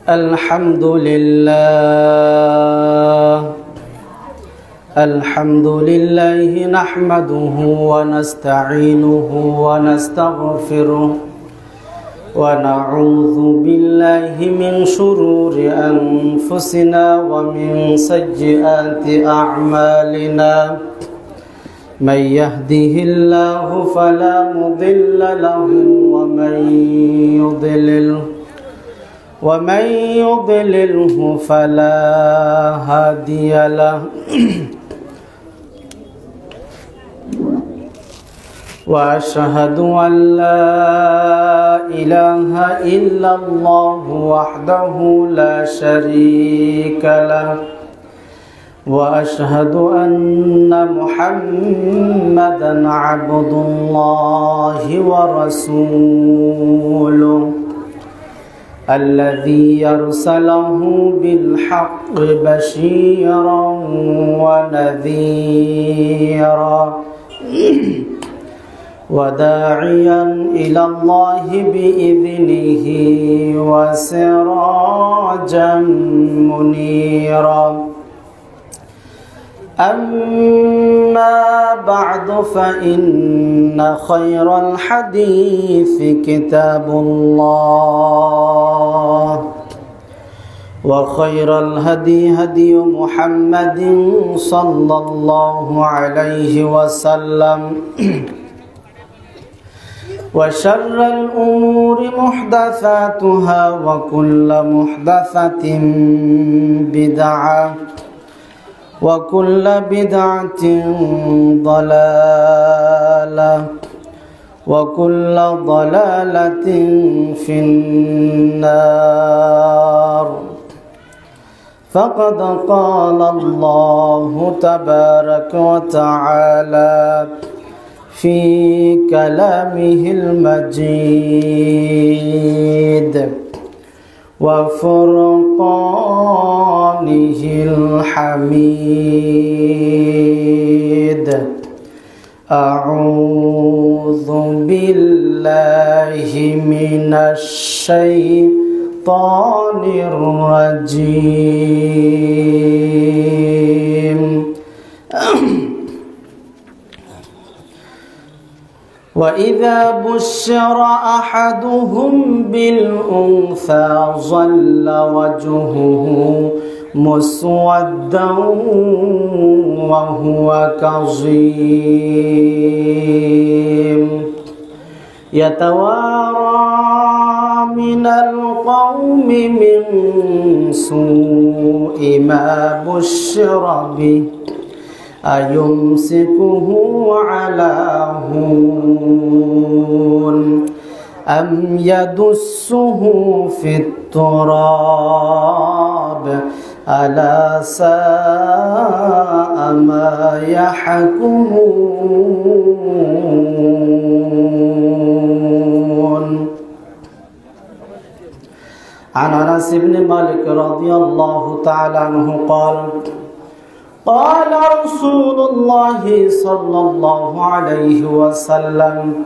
الحمد لله نحمده ونستعينه ونستغفره ونعوذ بالله من شرور أنفسنا ومن سيئات أعمالنا من يهده الله فلا مضل له ومن يضلله فلا هادي له وأشهد أن لا إله إلا الله وحده لا شريك له وأشهد أن محمدًا عبد الله ورسوله الذي يرسله بالحق بشيرا ونذيرا وداعيا إلى الله بإذنه وسراجا منيرا أما بعد فإن خير الحديث كتاب الله وخير الهدي هدي محمد صلى الله عليه وسلم وشر الأمور محدثاتها وكل محدثة بدعة وكل بدعة ضلالة وكل ضلالة في النار فقد قال الله تبارك وتعالى في كلامه المجيد وفرقانه الحميد أعوذ بالله من الشيطان الرجيم وإذا بشر أحدهم بالأنثى ظل وجهه مسودا وهو كظيم يتوارى من القوم من سوء ما بشر به أيمسكه على هون أم يدسه في التراب ألا ساء ما يحكمون. عن أنس بن مالك رضي الله تعالى عنه قال قال رسول الله صلى الله عليه وسلم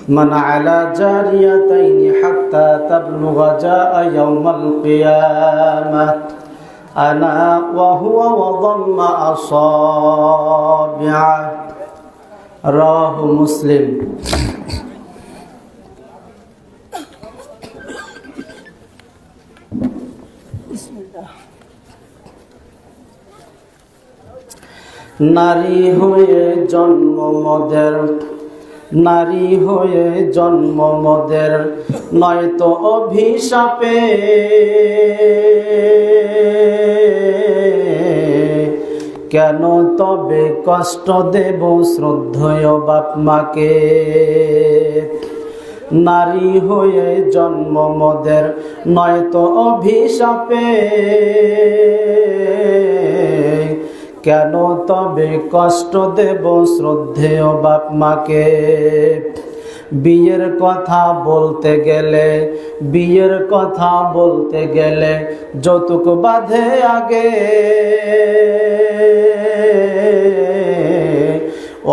من على جاريتين حتى تبلغ جاء يوم القيامة أنا وهو وضم أصابعه رواه مسلم. নারী হয়ে জন্ম মোদের নয়তো অভিশাপে কেন তবে কষ্ট দেব শ্রদ্ধেয় বাপ মাকে। নারী হয়ে জন্ম মোদের নয়তো অভিশাপে কেন তবে কষ্ট দেব শ্রদ্ধেয় বাপ মাকে। বিয়ের কথা বলতে গেলে যৌতুক বাঁধে আগে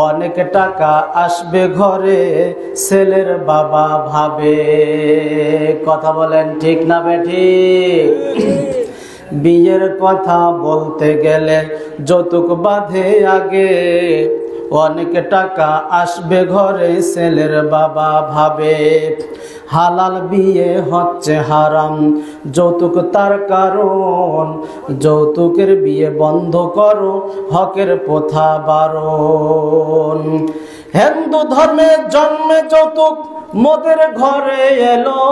অনেক টাকা আসবে ঘরে ছেলের বাবা ভাবে। কথা বলেন ঠিক না বেঠিক? বিয়ের কথা বলতে গেলে যৌতুক বাঁধে আগে, অনেক টাকা আসবে ঘরে ছেলের বাবা ভাবে। হালাল বিয়ে হচ্ছে হারাম, যৌতুক তার কারণ। যৌতুকের বিয়ে বন্ধ করো, হকের প্রথা বারণ। হিন্দু ধর্মে জন্মে যৌতুক মোদের ঘরে এলো,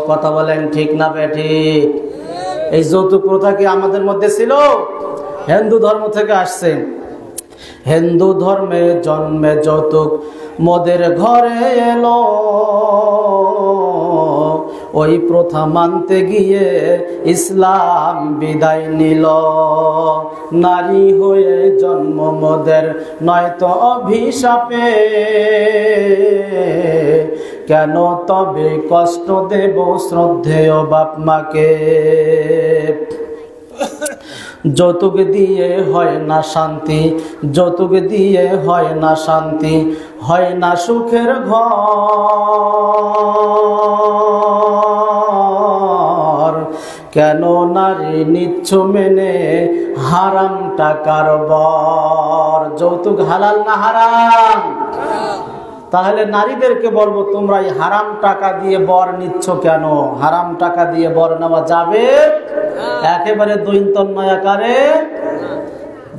কথা বলেন ঠিক না বেঠিক? এই যৌতুক প্রথা কি আমাদের মধ্যে ছিল? হিন্দু ধর্ম থেকে আসছে। হিন্দু ধর্মে জন্মে যৌতুক মোদের ঘরে এলো, ওই প্রথা মানতে গিয়ে ইসলাম বিদায় নিল। নারী হয়ে জন্ম মোদের নয়তো অভিশাপে, কেন তবে কষ্ট দেব শ্রদ্ধেয় বাপ মাকে। যৌতুক দিয়ে হয় না শান্তি, যৌতুক দিয়ে হয় না শান্তি, হয় না সুখের ঘর। কেন নারী নিচ্ছ মেনে হারাম টাকার বর। যৌতুক হালাল না হারাম? তাহলে নারীদেরকে বলবো, তোমরা এই হারাম টাকা দিয়ে বর নিচ্ছ কেন? হারাম টাকা দিয়ে বর নেওয়া যাবে একেবারে দৈন্তন্ময় আকারে।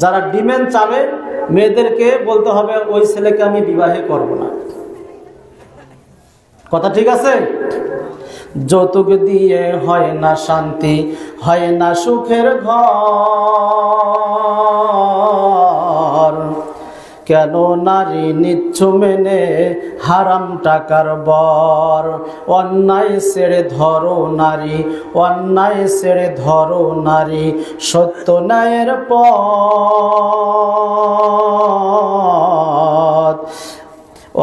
যারা ডিমেন্ড চাবে মেয়েদেরকে বলতে হবে, ওই ছেলেকে আমি বিবাহে করব না। কথা ঠিক আছে? যৌতুক দিয়ে হয় না শান্তি, হয় না সুখের ঘর। কেন নারী নিচ্ছ মেনে হারাম টাকার বর। অন্যায় ছেড়ে ধরো নারী, অন্যায় ছেড়ে ধরো নারী, সত্য ন্যায়ের পথ।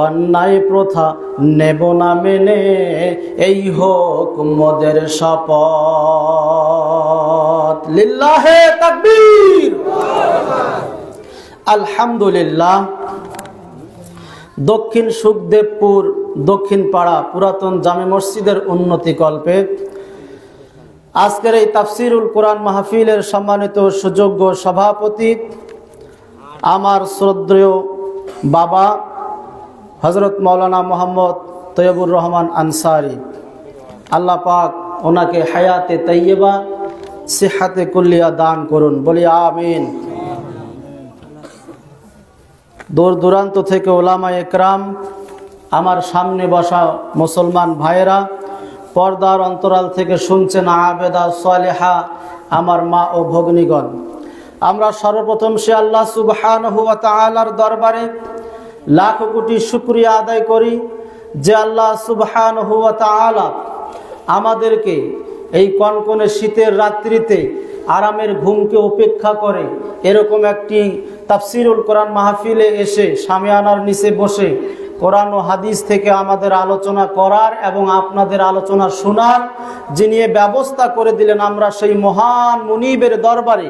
অন্যায় প্রথা নেব না মেনে, এই হোক মোদের শপথ। লিল্লাহে তাকবীর, আলহামদুলিল্লাহ। দক্ষিণ সুখদেবপুর দক্ষিণ পাড়া পুরাতন জামে মসজিদের উন্নতি কল্পে আজকের এই তাফসিরুল কোরআন মাহফিলের সম্মানিত সুযোগ্য সভাপতি আমার শ্রদ্ধেয় বাবা হযরত মাওলানা মোহাম্মদ তৈয়বুর রহমান আনসারী, আল্লাহ পাক ওনাকে হায়াতে তাইয়্যিবা সিহাতে কুল্লিয়া দান করুন, বলি আমিন। দূর দূরান্ত থেকে ওলামায়ে একরাম, আমার সামনে বসা মুসলমান ভাইয়েরা, পর্দার অন্তরাল থেকে শুনছেন আবেদা সালেহা আমার মা ও ভগ্নীগণ, আমরা সর্বপ্রথম সে আল্লাহ সুবহানাহু ওয়া তাআলার দরবারে লাখ কোটি শুকরিয়া আদায় করি যে আল্লাহ সুবহানাহু ওয়া তাআলা আমাদেরকে এই কনকনে শীতের রাত্রিতে আরামের ঘুমকে উপেক্ষা করে এরকম একটি তাফসিরুল কোরআন মাহফিলে এসে শামিয়ানার নিচে বসে কোরআন ও হাদিস থেকে আমাদের আলোচনা করার এবং আপনাদের আলোচনা শোনার যিনি ব্যবস্থা করে দিলেন, আমরা সেই মহান মুনিবের দরবারে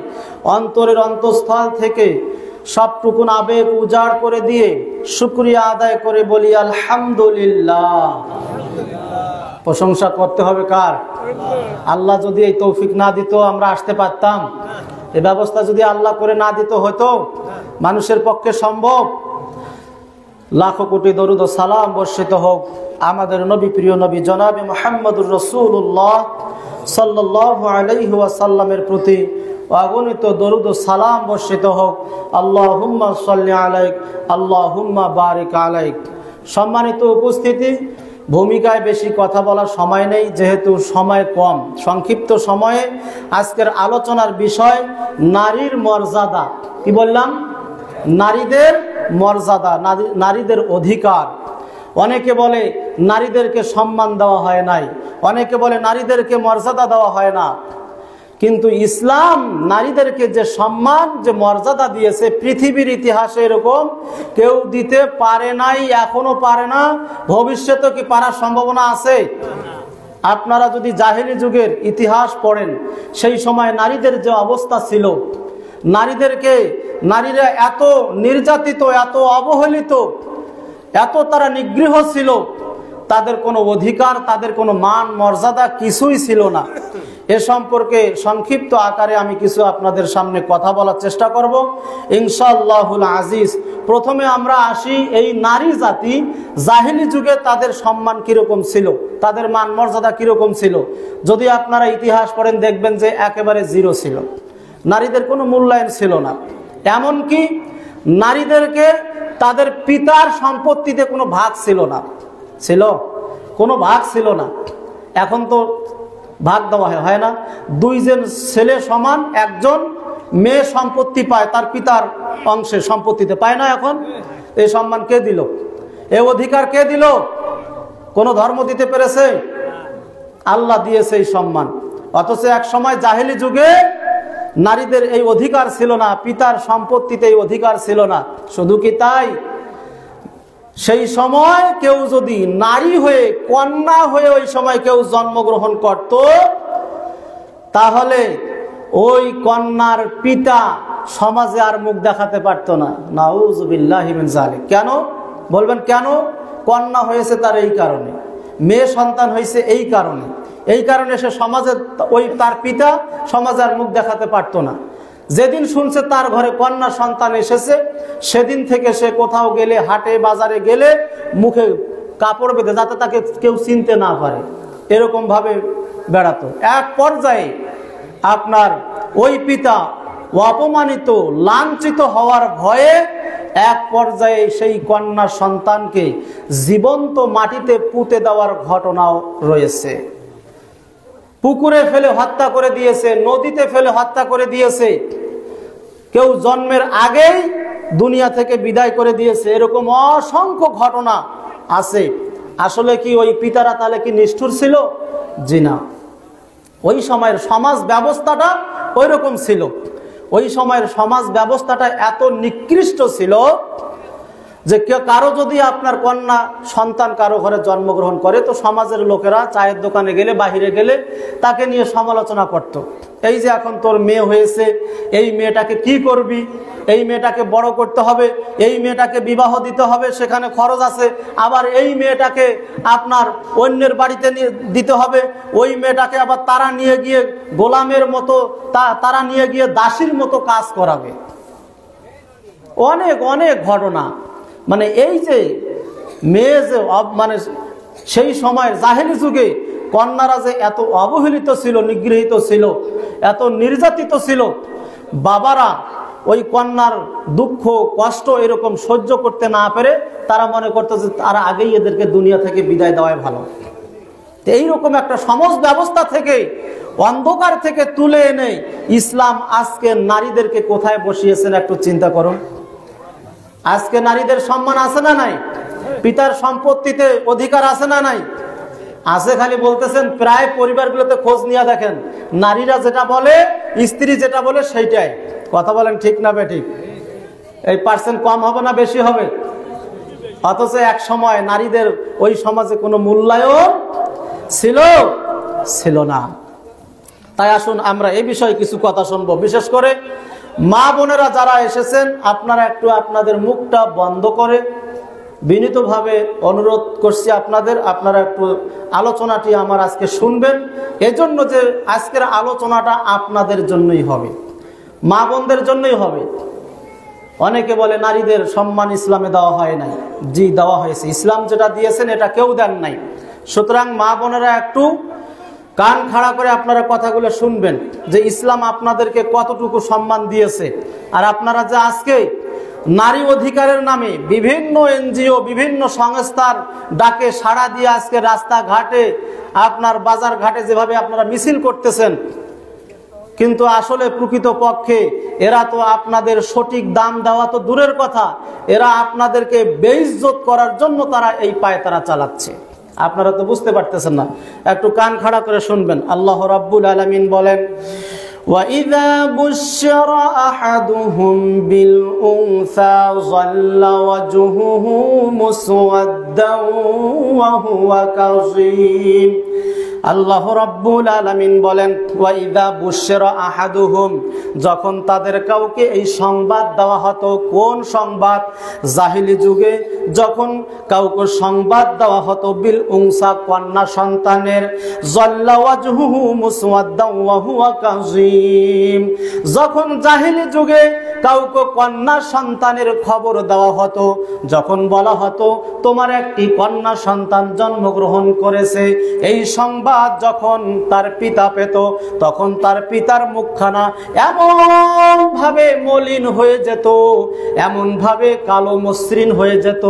অন্তরের অন্তঃস্থল থেকে সবটুকুন আবেগ উজাড় করে দিয়ে শুকরিয়া আদায় করে বলি আলহামদুলিল্লাহ। প্রশংসা করতে হবে কার? আল্লাহ যদি এই তৌফিক না দিত আমরা আসতে পারতাম? এই ব্যবস্থা যদি আল্লাহ করে না দিত হয়তো মানুষের পক্ষে সম্ভব? লাখো কোটি দরুদ ও সালাম বর্ষিত হোক আমাদের নবী, প্রিয় নবী জনাবে মুহাম্মদুর রাসূলুল্লাহ সাল্লাল্লাহু আলাইহি ওয়াসাল্লামের প্রতি অগণিত দরুদ ও সালাম বর্ষিত হোক। আল্লাহুম্মা সাল্লি আলাইক, আল্লাহুম্মা বারিক আলাইক। সম্মানিত উপস্থিতি, ভূমিকায় বেশি কথা বলার সময় নেই, যেহেতু সময় কম। সংক্ষিপ্ত সময়ে আজকের আলোচনার বিষয় নারীর মর্যাদা। কি বললাম? নারীদের মর্যাদা, নারীদের অধিকার। অনেকে বলে নারীদেরকে সম্মান দেওয়া হয় নাই, অনেকে বলে নারীদেরকে মর্যাদা দেওয়া হয় না। কিন্তু ইসলাম নারীদেরকে যে সম্মান, যে মর্যাদা দিয়েছে, পৃথিবীর ইতিহাসে এরকম কেউ দিতে পারে নাই, এখনো পারে না, ভবিষ্যতে কি পারার সম্ভাবনা আছে? আপনারা যদি জাহেলি যুগের ইতিহাস পড়েন, সেই সময় নারীদের যে অবস্থা ছিল, নারীরা এত নির্যাতিত, এত অবহেলিত, এত তারা নিগৃহ ছিল, তাদের কোনো অধিকার, তাদের কোনো মান মর্যাদা কিছুই ছিল না। এ সম্পর্কে সংক্ষিপ্ত আকারে আমি কিছু আপনাদের সামনে কথা বলার চেষ্টা করব ইনশাআল্লাহুল আজিজ। প্রথমে আমরা আসি এই নারী জাতি জাহিলি যুগে তাদের সম্মান কিরকম ছিল, তাদের মান মর্যাদা কিরকম ছিল। যদি আপনারা ইতিহাস পড়েন দেখবেন যে একেবারে জিরো ছিল, নারীদের কোনো মূল্যায়ন ছিল না। এমনকি নারীদেরকে তাদের পিতার সম্পত্তিতে কোনো ভাগ ছিল না, কোনো ভাগ ছিল না। এখন তো ভাগ দেওয়া হয় না, দুইজন ছেলে সমান, একজন মেয়ে সম্পত্তি পায় তার পিতার অংশে, সম্পত্তিতে পায় না। এখন এই সম্মান কে দিল? এই অধিকার কে দিল? কোন ধর্ম দিতে পেরেছে? আল্লাহ দিয়েছে এই সম্মান। অথচ এক সময় জাহেলি যুগে নারীদের এই অধিকার ছিল না, পিতার সম্পত্তিতে এই অধিকার ছিল না। শুধু কি তাই, সেই সময় কেউ যদি নারী হয়ে, কন্যা হয়ে ওই সময় কেউ জন্মগ্রহণ করত, তাহলে ওই কন্যার পিতা সমাজে আর মুখ দেখাতে পারত না। নাউযুবিল্লাহি মিন যালিক। কেন বলবেন? কেন? কন্যা হয়েছে তার এই কারণে, মেয়ে সন্তান হয়েছে এই কারণে সে সমাজে, ওই তার পিতা সমাজে আর মুখ দেখাতে পারত না। যেদিন শুনছে তার ঘরে কন্যা সন্তান এসেছে, সেদিন থেকে সে কোথাও গেলে, হাটে বাজারে গেলে মুখে কাপড় বেঁধে, যাতে তাকে কেউ চিনতে না পারে, এরকম ভাবে বেড়াতো। এক পর্যায়ে আপনার ওই পিতা অপমানিত, লাঞ্ছিত হওয়ার ভয়ে এক পর্যায়ে সেই কন্যা সন্তানকে জীবন্ত মাটিতে পুঁতে দেওয়ার ঘটনাও রয়েছে। পুকুরে ফেলে হত্যা করে দিয়েছে, নদীতে ফেলে হত্যা করে দিয়েছে, কেউ জন্মের আগেই দুনিয়া থেকে বিদায় করে দিয়েছে। এরকম অসংখ্য ঘটনা আছে। আসলে কি ওই পিতারা তাহলে কি নিষ্ঠুর ছিল? জি না। ওই সময়ের সমাজ ব্যবস্থাটা ওই রকম ছিল। ওই সময়ের সমাজ ব্যবস্থাটা এত নিকৃষ্ট ছিল যে কারো যদি আপনার কন্যা সন্তান কারো ঘরে জন্মগ্রহণ করে, তো সমাজের লোকেরা চায়ের দোকানে গেলে, বাহিরে গেলে তাকে নিয়ে সমালোচনা করত। এই যে এখন তোর মেয়ে হয়েছে, এই মেয়েটাকে কি করবি? এই মেয়েটাকে বড় করতে হবে, এই মেয়েটাকে বিবাহ দিতে হবে, সেখানে খরচ আছে। আবার এই মেয়েটাকে আপনার অন্যের বাড়িতে নিয়ে দিতে হবে, ওই মেয়েটাকে আবার তারা নিয়ে গিয়ে গোলামের মতো, তারা নিয়ে গিয়ে দাসীর মতো কাজ করাবে। অনেক অনেক ঘটনা। মানে এই যে মেয়ে যে, মানে সেই সময়ের জাহেলি যুগে কন্যারা যে এত অবহেলিত ছিল, নিগৃহীত ছিল, এত নির্যাতিত ছিল, বাবারা ওই কন্যার দুঃখ কষ্ট এরকম সহ্য করতে না পেরে তারা মনে করতো যে তারা আগেই এদেরকে দুনিয়া থেকে বিদায় দেওয়াই ভালো। এইরকম একটা সমাজ ব্যবস্থা থেকে, অন্ধকার থেকে তুলে এনে ইসলাম আজকে নারীদেরকে কোথায় বসিয়েছেন একটু চিন্তা করুন। আজকে নারীদের সম্মান আছে না নাই? পিতার সম্পত্তিতে অধিকার আছে না নাই? আছে। খালি বলতেছেন, প্রায় পরিবারগুলোতে খোঁজ নিয়ে দেখেন, নারীরা যেটা বলে, স্ত্রী যেটা বলে সেইটাই। কথা বলেন ঠিক না বেঠিক? এই পার্সেন্ট কম হবে না বেশি হবে? অথচ এক সময় নারীদের ওই সমাজে কোনো মূল্যায়ন ছিল না। তাই আসুন আমরা এই বিষয়ে কিছু কথা শুনবো। বিশেষ করে মা বোনেরা যারা এসেছেন, আপনারা একটু আপনাদের মুখটা বন্ধ করে বিনীতভাবে অনুরোধ করছি আপনারা একটু আলোচনাটি আমার আজকে শুনবেন। এজন্য যে আজকের আলোচনাটা আপনাদের জন্যই হবে, মা বোনদের জন্যই হবে। অনেকে বলে নারীদের সম্মান ইসলামে দেওয়া হয় নাই। জি, দেওয়া হয়েছে। ইসলাম যেটা দিয়েছেন এটা কেউ দেন নাই। সুতরাং মা বোনেরা একটু কান খাড়া করে আপনারা কথাগুলো শুনবেন যে ইসলাম আপনাদেরকে কতটুকু সম্মান দিয়েছে। আর আপনারা যে আজকে নারী অধিকারের নামে বিভিন্ন এনজিও, বিভিন্ন সংস্থার ডাকে সাড়া দিয়ে আজকে রাস্তাঘাটে, আপনার বাজার ঘাটে যেভাবে আপনারা মিছিল করতেছেন, কিন্তু আসলে প্রকৃত পক্ষে এরা তো আপনাদের সঠিক দাম দেওয়া তো দূরের কথা, এরা আপনাদেরকে বেইজ্জত করার জন্য তারা এই পায়তারা চালাচ্ছে। আপনারা তো বুঝতে পারতেছেন না। একটু কান খাড়া করে শুনবেন। আল্লাহ রাব্বুল আলামিন বলেন, وَإِذَا بُشِّرَ أَحَدُهُم بِالْأُنثَى ظَلَّ وَجْهُهُ مُسْوَدًّا وَهُوَ كَظِيمٌ আল্লাহ রাব্বুল আলামিন বলেন, ওয়া ইযা বুশশিরা আহাদুহুম, যখন তাদের কাউকে এই সংবাদ দেওয়া হতো। কোন সংবাদ? জাহিলি যুগে যখন কাউকে সংবাদ দেওয়া হতো বিল উনসা, কন্যা সন্তানের, যাল্লা ওয়াজহুহু মুসওয়াদ্দান ওয়া হুয়া কাযীম, যখন জাহিলি যুগে কাউকে কন্যা সন্তানের খবর দেওয়া হতো, যখন বলা হতো তোমার একটি কন্যা সন্তান জন্মগ্রহণ করেছে, এই সংবাদ যখন তার পিতা পেত, তখন তার পিতার মুখখানা এমন ভাবে মলিন হয়ে যেত, এমন ভাবে কালো মসৃণ হয়ে যেত,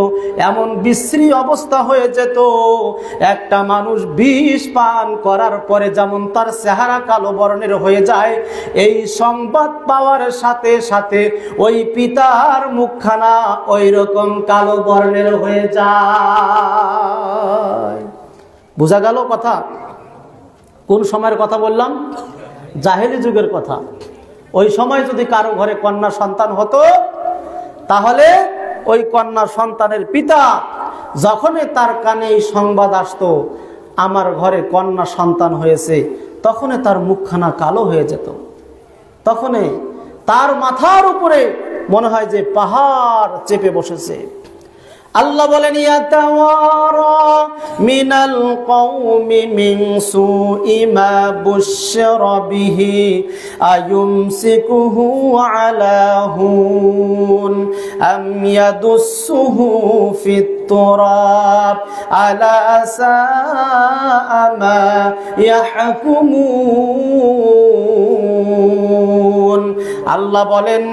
এমন বিশ্রী অবস্থা হয়ে যেত। একটা মানুষ বিষ পান করার পরে যেমন তার চেহারা কালো বর্ণের হয়ে যায়, এই সংবাদ পাওয়ার সাথে সাথে ওই পিতার মুখখানা ওই রকম কালো বর্ণের হয়ে যায়। বোঝা গেল কথা? কোন সময়ের কথা বললাম? জাহেলি যুগের কথা। ওই সময় যদি কারো ঘরে কন্যা সন্তান হতো, তাহলে ওই কন্যা সন্তানের পিতা যখনই তার কানে এই সংবাদ আসতো আমার ঘরে কন্যা সন্তান হয়েছে, তখনই তার মুখখানা কালো হয়ে যেত। তখনই তার মাথার উপরে মনে হয় যে পাহাড় চেপে বসেছে। আল্লাহ বলেন, ইয়াতাওয়ারা মিনাল কওমি মিন সুই মা বুশশিরা বিহি আয়ুমসিকুহু আলা হুন আম ইয়াদুসসুহু ফিত তুরাব আলা সাআ মা ইয়াহকুমুন। আল্লাহ বলেন,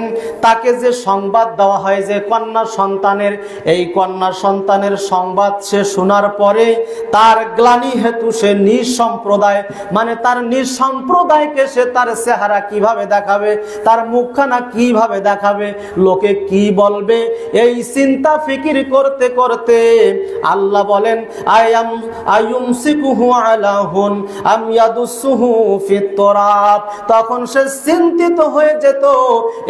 তাকে যে সংবাদ দেওয়া হয় যে কন্যা সন্তানের, এই কন্যা সন্তানের সংবাদ সে শোনার পরে তার গ্লানি হেতু সে নিজ সম্প্রদায়, মানে তার নিজ সম্প্রদায়কে সে তার চেহারা কিভাবে দেখাবে, তার মুখখানা কিভাবে দেখাবে, লোকে কি বলবে, এই চিন্তা ফিকির করতে করতে আল্লাহ বলেন, আয়ুমসিকুহু আলা হুন আম ইয়াদুসসুহু ফিত তুরাব, তখন সে চিন্তিত হয়ে যেত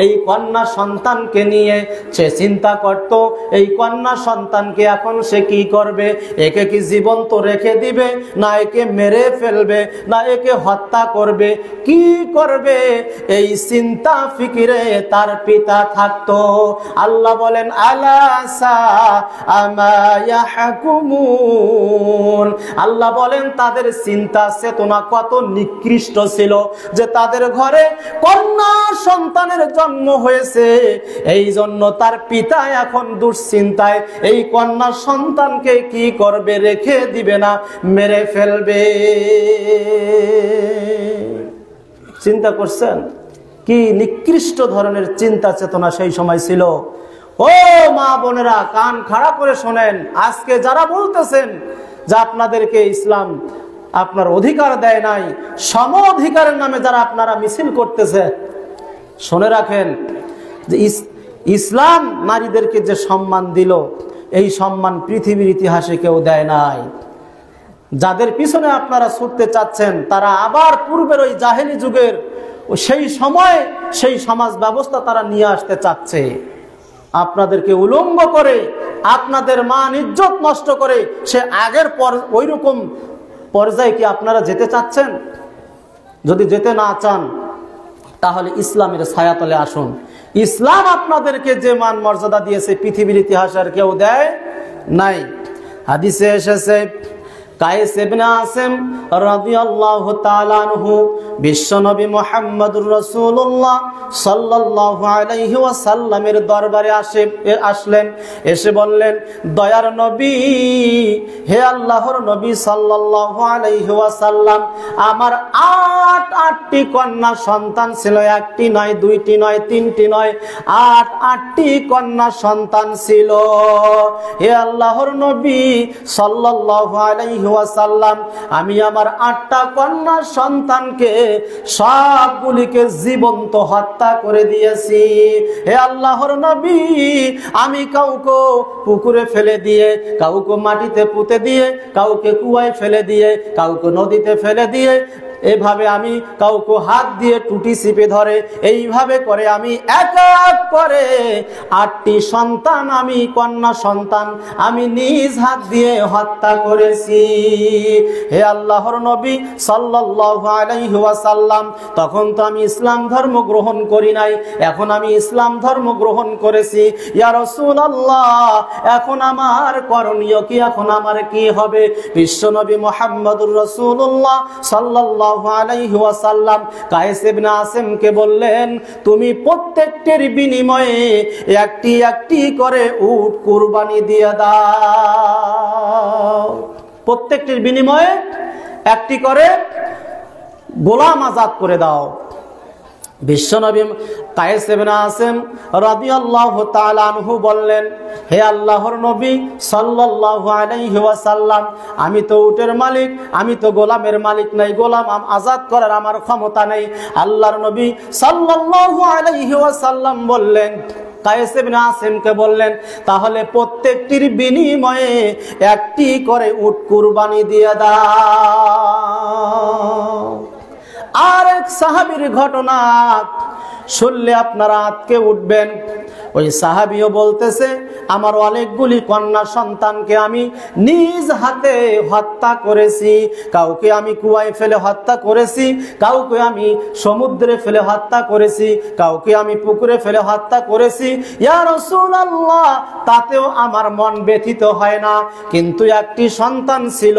এই কন্যা সন্তানকে নিয়ে। সে চিন্তা করত এই কন্যা সন্তানকে এখন সে কি করবে, একে কি জীবন্ত রেখে দিবে, না একে মেরে ফেলবে, না একে হত্যা করবে, কি করবে, এই চিন্তা ফিকিরে তার পিতা থাকতো। আল্লাহ বলেন, আলা সাআ মা ইয়াহকুমুন, আল্লাহ বলেন তাদের চিন্তা চেতনা কত নিকৃষ্ট ছিল যে তাদের ঘরে কন্যা সন্তানের জন্ম হয়েছে, এই জন্য তার পিতা এখন দুশ্চিন্তায় এই কন্যা সন্তানকে কি করবে, রেখে দিবে না মেরে ফেলবে। চিন্তা করছেন কি নিকৃষ্ট ধরনের চিন্তা চেতনা সেই সময় ছিল। ও মা বোনেরা, কান খাড়া করে শোনেন, আজকে যারা বলতেছেন যে আপনাদেরকে ইসলাম আপনার অধিকার দেয় নাই, সম অধিকারের নামে যারা আপনারা মিছিল করতেছে, শুনে রাখেন যে ইসলাম নারীদেরকে যে সম্মান দিল, এই সম্মান পৃথিবীর ইতিহাসে কেউ দেয় নাই। যাদের পিছনে আপনারা ছুটতে চাচ্ছেন তারা আবার পূর্বের ওই জাহেলি যুগের সেই সময় সেই সমাজ ব্যবস্থা তারা নিয়ে আসতে চাচ্ছে। আপনাদেরকে উলঙ্গ করে, আপনাদের মান ইজ্জত নষ্ট করে সে আগের ওই রকম পর্যায়ে কি আপনারা যেতে চাচ্ছেন? যদি যেতে না চান তাহলে ইসলামের ছায়াতলে আসুন। ইসলাম আপনাদেরকে যে মান মর্যাদা দিয়েছে পৃথিবীর ইতিহাসে আর কেউ দেয় নাই। হাদিসে এসেছে, কায়েস ইবনে আসিম রাদিয়াল্লাহু তাআলা আনহু বিশ্বনবী মুহাম্মদুর রাসূলুল্লাহ সাল্লাল্লাহু আলাইহি ওয়াসাল্লামের দরবারে আসলেন। এসে বললেন, দয়ার নবী, হে আল্লাহর নবী সাল্লাল্লাহু আলাইহি ওয়াসাল্লাম, আমার আটটি কন্যা সন্তান ছিল, একটি নয়, দুইটি নয়, তিনটি নয়, আটটি কন্যা সন্তান ছিল। হে আল্লাহর নবী সাল্লাল্লাহু আলাইহি ওয়াসাল্লাম, আমি আমার 8টা কন্যা সন্তানকে সবগুলিকে জীবন্ত হত্যা করে দিয়েছি। হে আল্লাহর নবী, আমি কাউকে পুকুরে ফেলে দিয়ে, কাউকে মাটিতে পুঁতে দিয়ে, কাউকে কুয়ায় ফেলে দিয়ে, কাউকে নদীতে ফেলে দিয়ে এভাবে আমি কাউকে হাত দিয়ে টুটি চিপে ধরে এইভাবে করে আমি এক এক করে 8টি সন্তান, আমি কন্যা সন্তান আমি নিজ হাত দিয়ে হত্যা করেছি। হে আল্লাহর নবী সাল্লাল্লাহু আলাইহি ওয়াসাল্লাম, তখন তো আমি ইসলাম ধর্ম গ্রহণ করি নাই, এখন আমি ইসলাম ধর্ম গ্রহণ করেছি। ইয়া রাসূলুল্লাহ, এখন আমার করণীয় কি, এখন আমার কি হবে? বিশ্বনবী মুহাম্মদুর রাসূলুল্লাহ সাল্লাল্লাহু আলাইহি ওয়াসাল্লাম কায়েস ইবনে আসিমকে বললেন, তুমি প্রত্যেকটির বিনিময়ে একটি একটি করে উট কুরবানি দিয়ে দাও। প্রত্যেকটির বিনিময়ে একটি করে গোলাম আজাদ করে দাও। বিশ্বনবী কায়েস ইবনে আসিম রাদিয়াল্লাহু তাআলা আনহু বললেন, হে আল্লাহর নবী সাল্লাল্লাহু আলাইহি ওয়াসাল্লাম, আমি তো উটের মালিক, আমি তো গোলামের মালিক নাই, গোলাম আজাদ করার আমার ক্ষমতা নেই। আল্লাহর নবী সাল্লাল্লাহু আলাইহি ওয়াসাল্লাম বললেন, কায়েস ইবনে আসিমকে বললেন, তাহলে প্রত্যেকটির বিনিময়ে একটি করে উট কুরবানি দিয়ে দাও। আর এক সাহাবীর ঘটনা শুনলে আপনারা আঁতকে উঠবেন। ওই সাহাবীও বলতেছে, আমার অনেকগুলি কন্যা সন্তানকে আমি নিজ হাতে হত্যা করেছি। কাউকে আমি কুয়ায় ফেলে হত্যা করেছি, কাউকে আমি সমুদ্রে ফেলে হত্যা করেছি, কাউকে আমি পুকুরে ফেলে হত্যা করেছি। ইয়া রাসূলুল্লাহ, তাতেও আমার মন ব্যথিত হয় না, কিন্তু একটি সন্তান ছিল,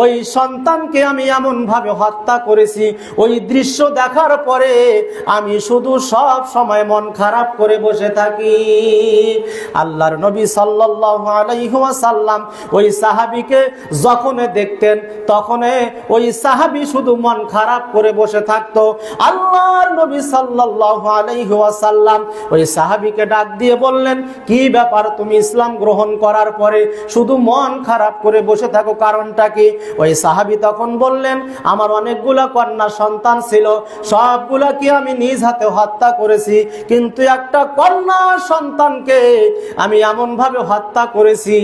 ওই সন্তানকে আমি এমন ভাবে হত্যা করেছি, ওই দৃশ্য দেখার পরে আমি শুধু সব সময় মন খারাপ করে বসে থাকি। আল্লাহর নবী সাল্লাল্লাহু আলাইহি ওয়াসাল্লাম ওই সাহাবীকে যখন দেখতেন তখন ওই সাহাবী শুধু মন খারাপ করে বসে থাকতো। আল্লাহর নবী সাল্লাল্লাহু আলাইহি ওয়াসাল্লাম ওই সাহাবীকে ডাক দিয়ে বললেন, কি ব্যাপার, তুমি ইসলাম গ্রহণ করার পরে শুধু মন খারাপ করে বসে থাকো, কারণটা কি? ওই সাহাবী তখন বললেন, আমার অনেকগুলা কন্যা সন্তান ছিল, সবগুলা কি আমি নিজ হাতে হত্যা করেছি, কিন্তু একটা কন্যা সন্তানকে আমি এমন ভাবে হত্যা করেছি,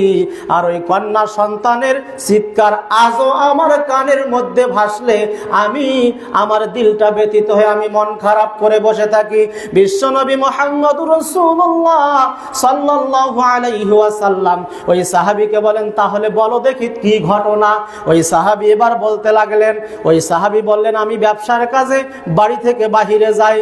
আর ওই কন্যা সন্তানের চিৎকার আজও আমার কানের মধ্যে ভাসলে আমার দিলটা ব্যথিত হয়ে আমি মন খারাপ করে বসে থাকি। বিশ্বনবী মুহাম্মদুর রাসূলুল্লাহ সাল্লাল্লাহু আলাইহি ওয়াসাল্লাম ওই সাহাবীকে বলেন, তাহলে বলো দেখি কি ঘটনা। ওই সাহাবী এবার বলতে লাগলেন, ওই সাহাবী বললেন, আমি ব্যবসার কাজে বাড়ি থেকে বাহিরে যাই,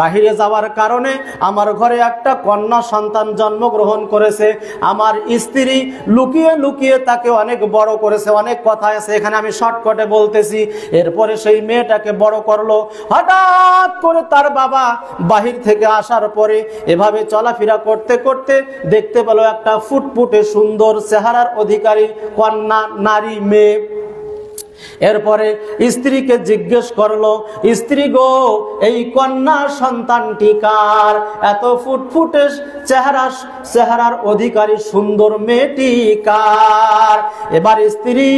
বাহিরে যাওয়ার কারণে আমার ঘরে একটা কন্যা সন্তান জন্মগ্রহণ করেছে। আমার স্ত্রী লুকিয়ে লুকিয়ে তাকে অনেক বড় করেছে, অনেক কথা আছে, এখানে আমি শর্টকাটে বলতেছি। এরপরে সেই মেয়েটাকে বড় করলো। হঠাৎ করে তার বাবা বাহির থেকে আসার পরে এভাবে চলাফেরা করতে করতে দেখতে পেল একটা ফুটফুটে সুন্দর চেহারার অধিকারী কন্যা নারী মেয়ে। এরপরে স্ত্রীকে জিজ্ঞেস করলো, স্ত্রী গো, এই কন্যা সন্তানটি কার? এত ফুটফুটে চেহারার অধিকারী সুন্দর মেয়েটি কার? এবার স্ত্রী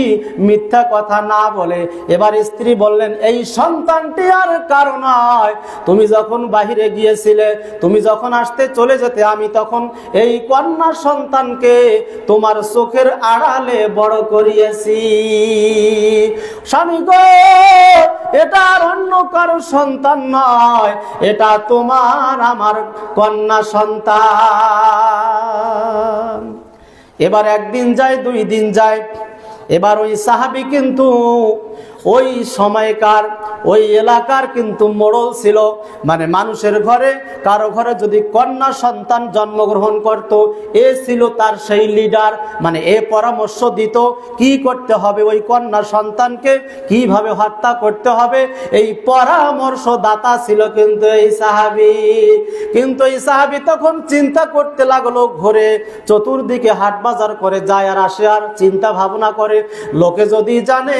মিথ্যা কথা না বলে এবার স্ত্রী বললেন, এই সন্তানটি আর কারো নয়, তুমি যখন বাহিরে গিয়েছিলে, তুমি যখন আসতে চলে যেতে, আমি তখন এই কন্যা সন্তানকে তোমার চোখের আড়ালে বড় করিয়েছি। স্বামী গো, এটা আর অন্য কারো সন্তান নয়, এটা তোমার আমার কন্যা সন্তান। এবার একদিন যায়, 2 দিন যায়, এবার ওই সাহাবী কিন্তু ওই সময়কার ওই এলাকার কিন্তু মোড়ল ছিল, মানে মানুষের ঘরে কারো ঘরে যদি কন্যা সন্তান জন্মগ্রহণ করত, এ ছিল তার সেই লিডার, মানে এ পরামর্শ দিত কি করতে হবে, ওই কন্যা সন্তানকে কিভাবে হত্যা করতে হবে, এই পরামর্শ দাতা ছিল কিন্তু এই সাহাবী। কিন্তু এই সাহাবী তখন চিন্তা করতে লাগলো, ঘুরে চতুর্দিকে হাট বাজার করে যায় আর আসে, আর চিন্তা ভাবনা করে, লোকে যদি জানে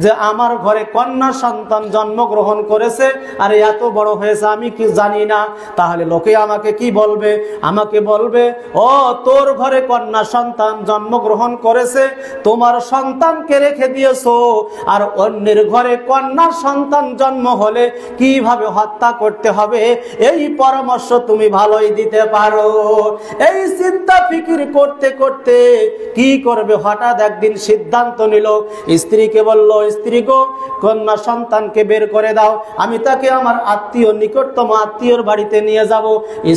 যে আমার ঘরে কন্যা সন্তান জন্মগ্রহণ করেছে আর এত বড় হয়েছে, আমি কি জানি না, তাহলে লোকে আমাকে কি বলবে? আমাকে বলবে, ও তোর ঘরে কন্যা সন্তান জন্মগ্রহণ করেছে, তোমার সন্তানকে রেখে দিয়েছো, আর অন্যের ঘরে কন্যা সন্তান জন্ম হলে কিভাবে হত্যা করতে হবে এই পরামর্শ তুমি ভালোই দিতে পারো। এই চিন্তা ফিকির করতে করতে কি করবে, হঠাৎ একদিন সিদ্ধান্ত নিল, স্ত্রীকে বলল, স্ত্রী গো, কন্যা সন্তানকে বের করে দাও, আমি তাকে আমার আত্মীয়, নিকটতম আত্মীয়র বাড়িতে নিয়ে যাব।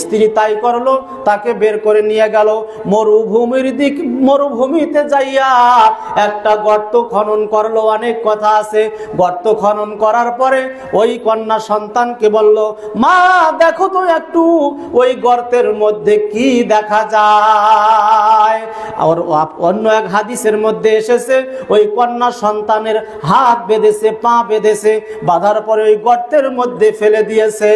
স্ত্রী তাই করলো, তাকে বের করে নিয়ে গেল। মরুভূমিতে যাইয়া একটা গর্ত খনন করলো। অনেক কথা আছে। গর্ত খনন করার পরে ওই কন্যা সন্তানকে বলল, মা দেখো তো একটু ওই গর্তের মধ্যে কি দেখা যায়। আর অন্য এক হাদিসের মধ্যে এসেছে ওই কন্যা সন্তানের হাত বেঁধেছে, পা বেঁধেছে, বাঁধার পরে ওই গর্তের মধ্যে ফেলে দিয়েছে।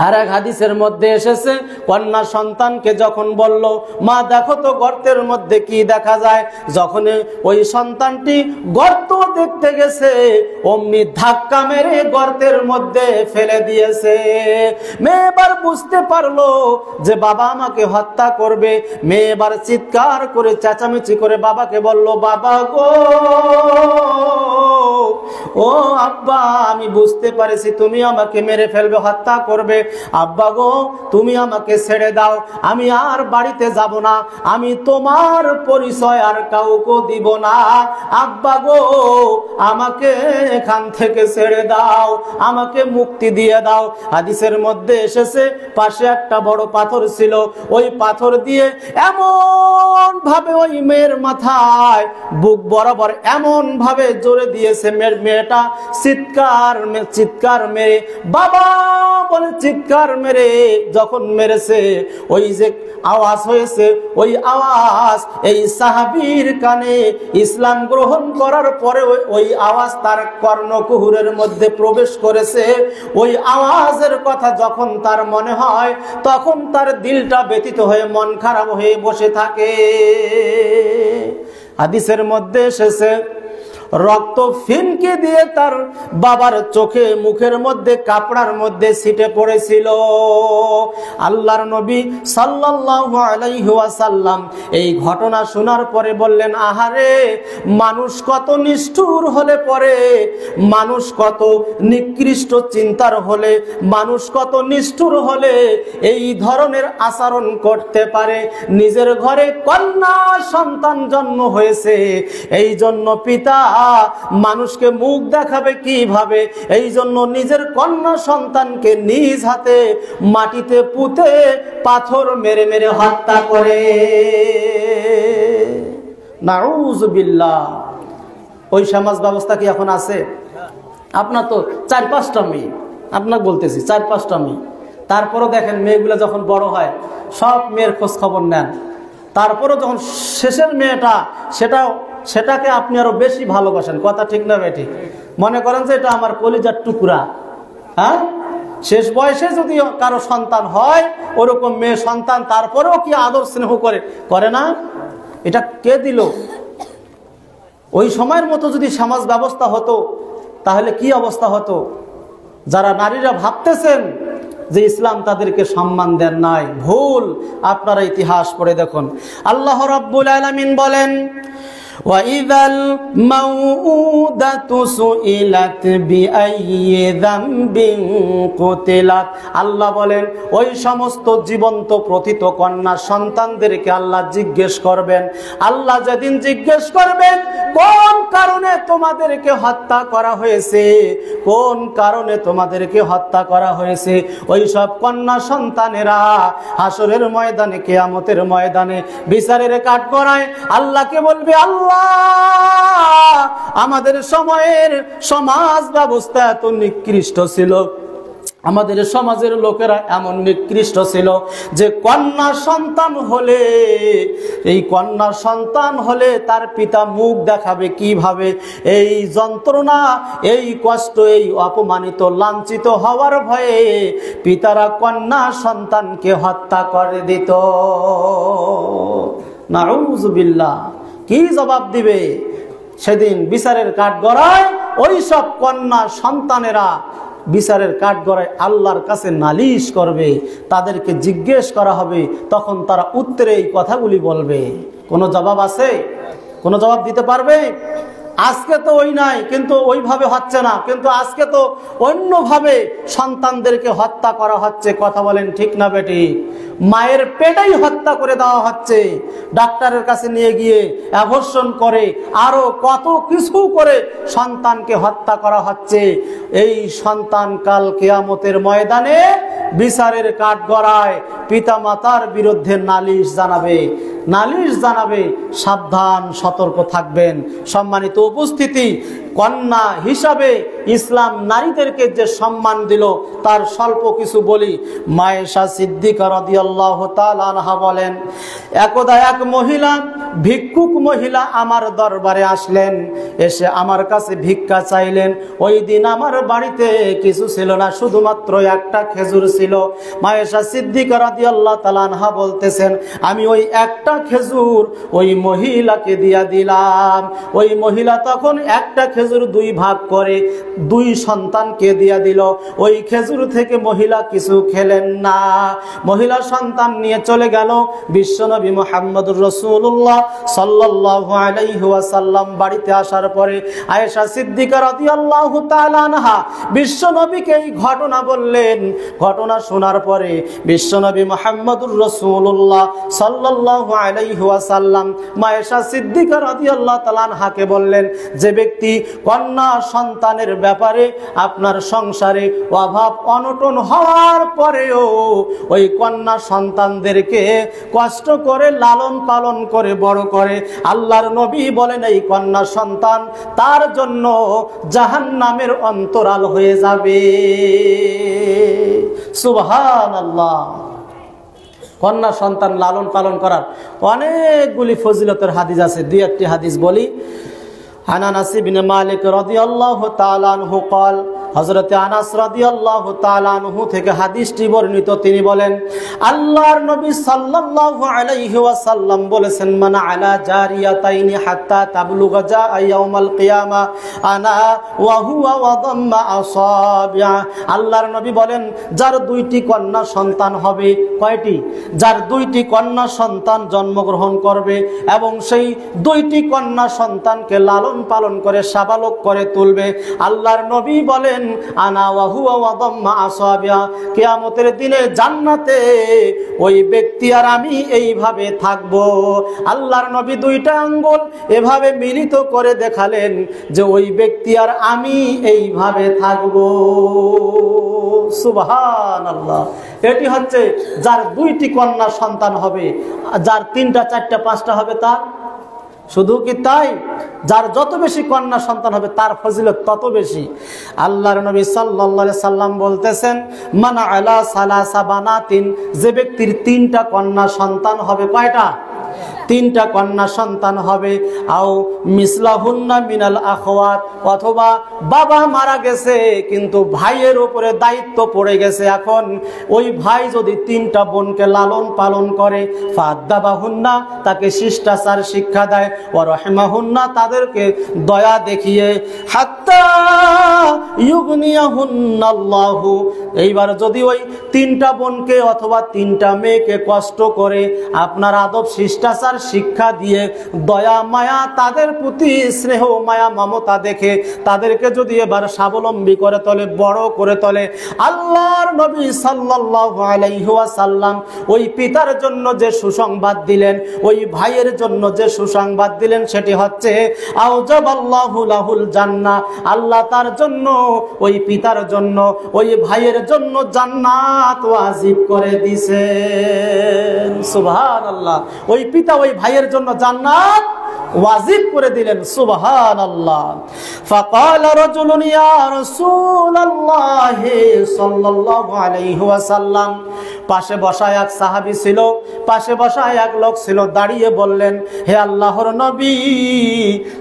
আর এক হাদিসের মধ্যে এসেছে কন্যা সন্তানকে যখন বলল, মা দেখো তো গর্তের মধ্যে কি দেখা যায়, যখন ওই সন্তানটি গর্ত দেখতে গেছে অমনি ধাক্কা মেরে গর্তের মধ্যে ফেলে দিয়েছে। মেয়ে এবার বুঝতে পারলো যে বাবা আমাকে হত্যা করবে। মেয়ে এবার চিৎকার করে চেঁচামেচি করে বাবাকে বলল, বাবা গো, ও আব্বা, আমি বুঝতে পারছি তুমি আমাকে মেরে ফেলবে, হত্যা করবে। আব্বা গো, তুমি আমাকে ছেড়ে দাও, আমি আর বাড়িতে যাব না, আমি তোমার পরিচয় আর কাউকে দিব না। আব্বা গো, আমাকে এখান থেকে ছেড়ে দাও, আমাকে মুক্তি দিয়ে দাও। হাদিসের মধ্যে এসেছে পাশে একটা বড় পাথর ছিল, ওই পাথর দিয়ে এমন ভাবে ওই মেয়ের মাথায় বুক বরাবর এমন ভাবে জোরে দিয়েছে, মেয়েটা চিৎকার মেরে বাবা বলে চিৎকার মেরে যখন মেরেছে, ওই যে আওয়াজ হয়েছে, ওই আওয়াজ এই সাহাবীর কানে ইসলাম গ্রহণ করার পরে ওই আওয়াজ তার কর্ণকুহুরের মধ্যে প্রবেশ করেছে। ওই আওয়াজের কথা যখন তার মনে হয়, তখন তার দিলটা ব্যথিত হয়ে মন খারাপ হয়ে বসে থাকে। হাদিসের মধ্যে এসেছে রক্ত ফিনকে দিয়ে তার বাবার চোখে, মুখের মধ্যে, কাপড়ার মধ্যে ছিটে পড়েছিল। আল্লাহর নবী সাল্লাল্লাহু আলাইহি ওয়াসাল্লাম এই ঘটনা শোনার পরে বললেন, আহারে, মানুষ কত নিষ্ঠুর হলে পরে, মানুষ কত নিকৃষ্ট চিন্তার হলে, মানুষ কত নিষ্ঠুর হলে এই ধরনের আচরণ করতে পারে। নিজের ঘরে কন্যা সন্তান জন্ম হয়েছে, এই জন্য পিতা মানুষকে মুখ দেখাবে কিভাবে, এই জন্য নিজের কন্যা সন্তানকে নিজ হাতে মাটিতে পুঁতে পাথর মেরে মেরে হত্যা করে। নাউযুবিল্লাহ। ওই সমাজ ব্যবস্থা কি এখন আছে? আপনার তো 4-5টা মেয়ে, আপনাকে বলতেছি 4-5টা মেয়ে, তারপরও দেখেন মেয়েগুলো যখন বড় হয় সব মেয়ের খোঁজ খবর নেন, তারপরও যখন শেষের মেয়েটা, সেটাকে আপনি আরো বেশি ভালোবাসেন। কথা ঠিক না বেটি? মনে করেন যে এটা আমার কলিজার টুকরা। হ্যাঁ, শেষ বয়সে যদি কারো সন্তান হয়, ওরকম মেয়ে সন্তান, তারপরেও কি আদর স্নেহ করে না? এটা কে দিল? ওই সময়ের মতো যদি সমাজ ব্যবস্থা হতো তাহলে কি অবস্থা হতো? যারা নারীরা ভাবতেছেন যে ইসলাম তাদেরকে সম্মান দেন নাই, ভুল। আপনারা ইতিহাস পড়ে দেখুন। আল্লাহ রাব্বুল আলামিন বলেন, وَإِذَا الْمَوْءُودَةُ سُئِلَتْ بِأَيِّ ذَنبٍ قُتِلَتْ। আল্লাহ বলেন, ওই সমস্ত জীবন্ত প্রথিত কন্যা সন্তানদেরকে আল্লাহ জিজ্ঞেস করবেন। আল্লাহ যেদিন জিজ্ঞেস করবেন কোন কারণে তোমাদেরকে হত্যা করা হয়েছে, কোন কারণে তোমাদেরকে হত্যা করা হয়েছে, ওই সব কন্যা সন্তানেরা হাসরের ময়দানে, কিয়ামতের ময়দানে, বিচারের কাঠগড়ায় আল্লাহকে বলবে, আল্লাহ, আমাদের সময়ের সমাজ ব্যবস্থা এত নিকৃষ্ট ছিল, আমাদের সমাজের লোকেরা এমন নিকৃষ্ট ছিল যে কন্যা সন্তান হলে, এই কন্যা সন্তান হলে তার পিতা মুখ দেখাবে কিভাবে, এই যন্ত্রণা, এই কষ্ট, এই অপমানিত, লাঞ্ছিত হওয়ার ভয়ে পিতারা কন্যা সন্তানকে হত্যা করে দিত। নাউযুবিল্লাহ। কি জবাব দিবে সেদিন বিচারের কাঠগড়ায়? ওই সব কন্যা সন্তানেরা বিচারের কাঠগড়ায় আল্লাহর কাছে নালিশ করবে, তাদেরকে জিজ্ঞেস করা হবে, তখন তারা উত্তরে এই কথাগুলি বলবে। কোনো জবাব আছে? কোনো জবাব দিতে পারবে? আজকে তো ওই নাই, কিন্তু ওইভাবে হচ্ছে না, কিন্তু আজকে তো অন্যভাবে সন্তানদেরকে হত্যা করা হচ্ছে। কথা বলেন ঠিক না বেটি? মায়ের পেটেই হত্যা করে দেওয়া হচ্ছে, ডাক্তারের কাছে নিয়ে গিয়ে অ্যাবর্শন করে আরো কত কিছু করে সন্তানকে হত্যা করা হচ্ছে। এই সন্তান কাল কিয়ামতের ময়দানে বিচারের কাঠগড়ায় পিতামাতার বিরুদ্ধে নালিশ জানাবে। সাবধান, সতর্ক থাকবেন। সম্মানিত উপস্থিতি, কন্যা হিসাবে ইসলাম নারীদেরকে যে সম্মান দিল তার স্বল্প কিছু বলি। মায়েশা সিদ্দিকা রাদিয়াল্লাহু তাআলা আনহা বলেন, একদা এক মহিলা, ভিক্ষুক মহিলা আমার দরবারে আসলেন, এসে আমার কাছে ভিক্ষা চাইলেন। ওই দিন আমার বাড়িতে কিছু ছিল না, শুধুমাত্র একটা খেজুর ছিল। মায়েশা সিদ্দিকা রাদিয়াল্লাহু তাআলা আনহা বলতেছেন, আমি ওই একটা খেজুর ওই মহিলাকে দিয়া দিলাম। ওই মহিলা তখন একটা খেজুর দুই ভাগ করে দুই সন্তানকে দিয়া দিল। ওই খেজুর থেকে মহিলা কিছু খেলেন না, মহিলা সন্তান নিয়ে চলে গেল। বিশ্বনবী মুহাম্মদুর রাসূলুল্লাহ সাল্লাল্লাহু আলাইহি ওয়াসাল্লাম বাড়িতে আসার পরে আয়েশা সিদ্দিকা রাদিয়াল্লাহু তাআলা আনহা বিশ্বনবীকে এই ঘটনা বললেন। ঘটনা শোনার পরে বিশ্বনবী মুহাম্মদুর রাসূলুল্লাহ সাল্লাল্লাহু আলাইহি ওয়াসাল্লাম আয়েশা সিদ্দিকা রাদিয়াল্লাহু তাআলা আনহাকে বললেন, যে ব্যক্তি কন্যা সন্তানের ব্যাপারে আপনার সংসারে অভাব অনটন হওয়ার পরেও ওই কন্যা সন্তানদেরকে কষ্ট করে লালন পালন করে বড় করে, আল্লাহর নবী বলেন এই কন্যা সন্তান তার জন্য জাহান্নামের অন্তরাল হয়ে যাবে। সুবহানাল্লাহ। কন্যা সন্তান লালন পালন করার অনেকগুলি ফজিলতের হাদিস আছে, দুই একটি হাদিস বলি। আনাস ইবনে মালিক রাদিয়াল্লাহু তাআলা আনহু قال, হযরত আনাস রাদিয়াল্লাহু তাআলা আনহু থেকে হাদিসটি বর্ণিত, তিনি বলেন আল্লাহর নবী সাল্লাল্লাহু আলাইহি ওয়াসাল্লাম বলেছেন, মান আলা জারিয়াতাইনি হাত্তা তাবলুগা জা ইয়াউমাল কিয়ামা আনা ওয়া হুয়া ওয়া দাম্মা আসাবিআ। আল্লাহর নবী বলেন, যার দুইটি কন্যা সন্তান হবে, কয়টি? যার দুইটি কন্যা সন্তান জন্মগ্রহণ করবে এবং সেই দুইটি কন্যা সন্তানকে লালন পালন করে সাবালক করে তুলবে, আল্লাহর নবী বলেন আনা ওয়া হুয়া ওয়া দাম্মা আসাবিআ, কিয়ামতের দিনে জান্নাতে ওই ব্যক্তি আর আমি এইভাবে থাকব। আল্লাহর নবী দুইটা আঙ্গুল এভাবে মিলিত করে দেখালেন যে ওই ব্যক্তি আর আমি এইভাবে থাকব। সুবহানাল্লাহ। এটি হচ্ছে যার দুইটি কন্যা সন্তান হবে, যার তিনটা চারটা পাঁচটা হবে তার শুধু কি তাই? যার যত বেশি কন্যা সন্তান হবে তার ফজিলত তত বেশি। আল্লাহর নবী সাল্লাল্লাহু আলাইহি সাল্লাম বলতেছেন, মান আলা সালাসা বানাতিন, যে ব্যক্তির তিনটা কন্যা সন্তান হবে, কয়টা? তিনটা কন্যা সন্তান হবে। আও মিসলাহুন্না মিনাল আখওয়াত, অথবা বাবা মারা গেছে কিন্তু ভাইয়ের উপরে দায়িত্ব পড়ে গেছে, এখন ওই ভাই যদি তিনটা বোনকে লালন পালন করে, ফাদ্দাবাহুন্না, তাকে শিষ্টাচার শিক্ষা দেয়, ওয়া রাহমাহুন্না, তাদেরকে দয়া দেখিয়ে, হাত্তা ইউগনিয়াহুন্নাল্লাহু, এইবার যদি ওই তিনটা বোনকে অথবা তিনটা মেয়েকে কষ্ট করে আপনার আদব শিষ্টাচার শিক্ষা দিয়ে দয়া মায়া তাদের প্রতি স্নেহ মায়া মমতা দেখে তাদেরকে যদি এবার স্বাবলম্বী করে তোলে, বড় করে তোলে, আল্লাহর নবী সাল্লাল্লাহু আলাইহি ওয়াসাল্লাম ওই পিতার জন্য যে সুসংবাদ দিলেন, ওই ভাইয়ের জন্য যে সুসংবাদ দিলেন, সেটি হচ্ছে আউজাবাল্লাহু লাহুল জান্নাহ, আল্লাহ তার জন্য, ওই পিতার জন্য, ওই ভাইয়ের জন্য জান্নাত ওয়াজিব করে দিয়েছেন। সুবহানাল্লাহ। ওই পিতা ওই ভাইয়ের জন্য জান্নাত ওয়াজিব করে দিলেন। সুবহানাল্লাহ। ফাকালা রাজুলুন ইয়া রাসূলুল্লাহ সাল্লাল্লাহু আলাইহি ওয়াসাল্লাম, পাশে বসা এক সাহাবী ছিল, পাশে বসা এক লোক ছিল, দাঁড়িয়ে বললেন, হে আল্লাহর নবী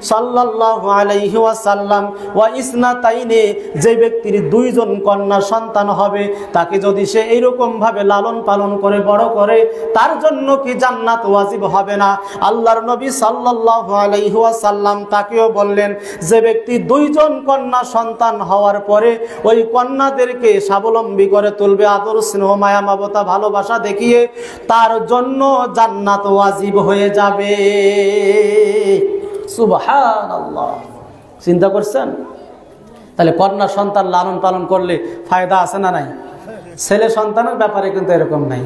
সাল্লাল্লাহু আলাইহি ওয়াসাল্লাম, ওয়া ইসনাতাইনে, যে ব্যক্তির দুইজন কন্যা সন্তান হবে তাকে যদি সে এইরকম ভাবে লালন পালন করে বড় করে, তার জন্য কি জান্নাত ওয়াজিব হবে না? আল্লাহর নবী সাল্লাল্লাহু আলাইহি ওয়াসাল্লাম তাকেও বললেন, যে ব্যক্তি দুইজন কন্যা সন্তান হওয়ার পরে ওই কন্যাদেরকে স্বাবলম্বী করে তুলবে, আদর স্নেহ মায়া মমতা ভালোবাসা দেখিয়ে, তার জন্য জান্নাত ওয়াজিব হয়ে যাবে। সুবহানাল্লাহ। চিন্তা করছেন? তাহলে কন্যা সন্তান লালন পালন করলে ফায়দা আছে না নাই? ছেলে সন্তানের ব্যাপারে কিন্তু এরকম নাই।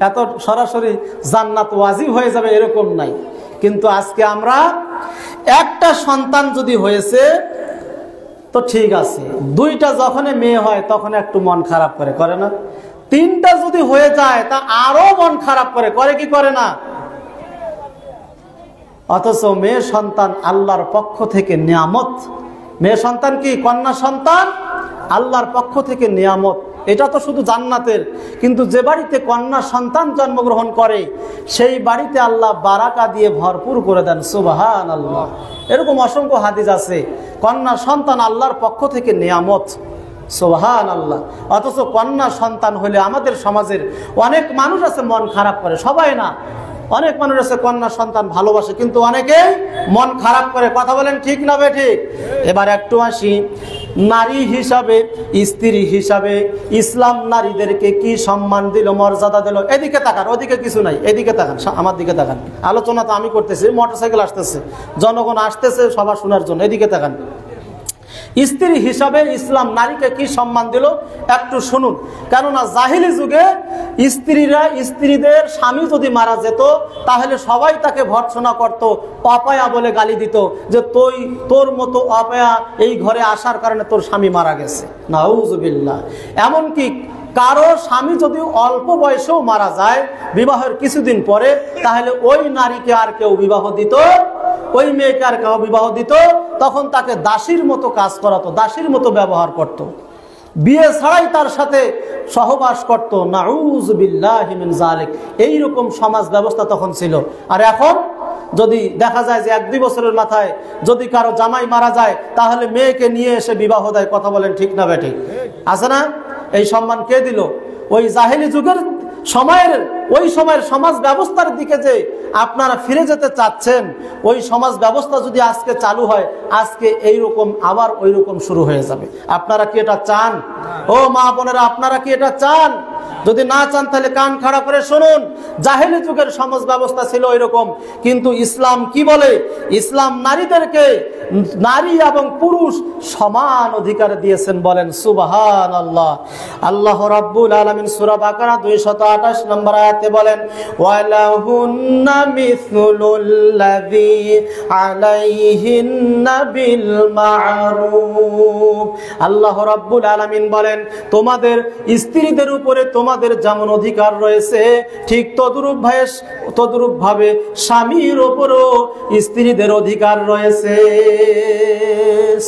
এত সরাসরি জান্নাত ওয়াজিব হয়ে যাবে এরকম নাই। কিন্তু আজকে আমরা একটা সন্তান যদি হয়েছে তো ঠিক আছে, দুইটা যখন মেয়ে হয় তখন একটু মন খারাপ করে না? তিনটা যদি হয়ে যায় তা আরো মন খারাপ করে কি করে না? অথচ মেয়ে সন্তান আল্লাহর পক্ষ থেকে নিয়ামত। মেয়ে সন্তান কি? কন্যা সন্তান আল্লাহর পক্ষ থেকে নিয়ামত। এটা তো শুধু জান্নাতের, কিন্তু যে বাড়িতে কন্যা সন্তান জন্মগ্রহণ করে সেই বাড়িতে আল্লাহ বারাকা দিয়ে ভরপুর করে দেন। সুবহানাল্লাহ। এরকম অসংখ্য হাদিস আছে, কন্যা সন্তান আল্লাহর পক্ষ থেকে নিয়ামত। সুবহানাল্লাহ। অথচ কন্যা সন্তান হলে আমাদের সমাজের অনেক মানুষ আছে মন খারাপ করে, সবাই না, অনেক মানুষ আছে কন্যা সন্তান ভালোবাসে, কিন্তু অনেকেই মন খারাপ করে। কথা বলেন ঠিক না বেঠিক? এবার একটু আসি, নারী হিসাবে, স্ত্রী হিসাবে ইসলাম নারীদেরকে কি সম্মান দিল, মর্যাদা দিল। এদিকে তাকান, ওদিকে কিছু নাই, এদিকে তাকান, আমার দিকে তাকান। আলোচনা তো আমি করতেছি, মোটরসাইকেল আসতেছে, জনগণ আসতেছে সবার শোনার জন্য, এদিকে তাকান। স্ত্রী হিসাবে ইসলাম নারীকে কি সম্মান দিল একটু শুনুন। কেননা জাহিলি যুগে স্ত্রীদের স্বামী যদি মারা যেত তাহলে সবাই তাকে ভর্ৎসনা করত, অপয়া বলে গালি দিত, যে তোর মতো অপয়া এই ঘরে আসার কারণে তোর স্বামী মারা গেছে। নাউজুবিল্লাহ। এমনকি কারো স্বামী যদি অল্প বয়সেও মারা যায় বিবাহের কিছুদিন পরে, তাহলে ওই নারীকে আর কেউ বিবাহ দিত, ওই মেয়েকে আর কেউ বিবাহ দিত, তখন তাকে দাসীর মতো কাজ করাতো, দাসীর মতো ব্যবহার করত, বিয়ে ছাড়াই তার সাথে সহবাস করত। নাউজুবিল্লাহি মিন যালিক। এইরকম সমাজ ব্যবস্থা তখন ছিল। আর এখন যদি দেখা যায় যে 1-2 বছরের মাথায় যদি কারো জামাই মারা যায় তাহলে মেয়েকে নিয়ে এসে বিবাহ দেয়। কথা বলেন ঠিক না বেঠিক? আছে না? এই সম্মান কে দিল? ওই জাহেলি যুগের ওই সময়ের সমাজ ব্যবস্থার দিকে যে আপনারা ফিরে যেতে চাচ্ছেন, ওই সমাজ ব্যবস্থা যদি আজকে চালু হয়, আজকে এইরকম আবার ওই রকম শুরু হয়ে যাবে। আপনারা কি এটা চান? ও মা বোনেরা, আপনারা কি এটা চান? যদি না চান তাহলে কান খাড়া করে শুনুন। জাহেলি যুগের সমাজ ব্যবস্থা ছিল ওইরকম, কিন্তু ইসলাম কি বলে? ইসলাম নারীদেরকে, নারী এবং পুরুষ সমান অধিকার দিয়েছেন। বলেন সুবহানাল্লাহ। আল্লাহ রাব্বুল আলামিন সূরা বাকারা 228 নম্বর আয়াতে বলেন, ওয়ালাহুন্না মিসলুল্লাযী আলাইহিন্না বিল মা'রুফ। আল্লাহ রাব্বুল আলামিন বলেন, তোমাদের স্ত্রীদের উপরে তোমাদের যেমন অধিকার রয়েছে ঠিক তদরূপভাবে স্বামীর উপরও স্ত্রীদের অধিকার রয়েছে।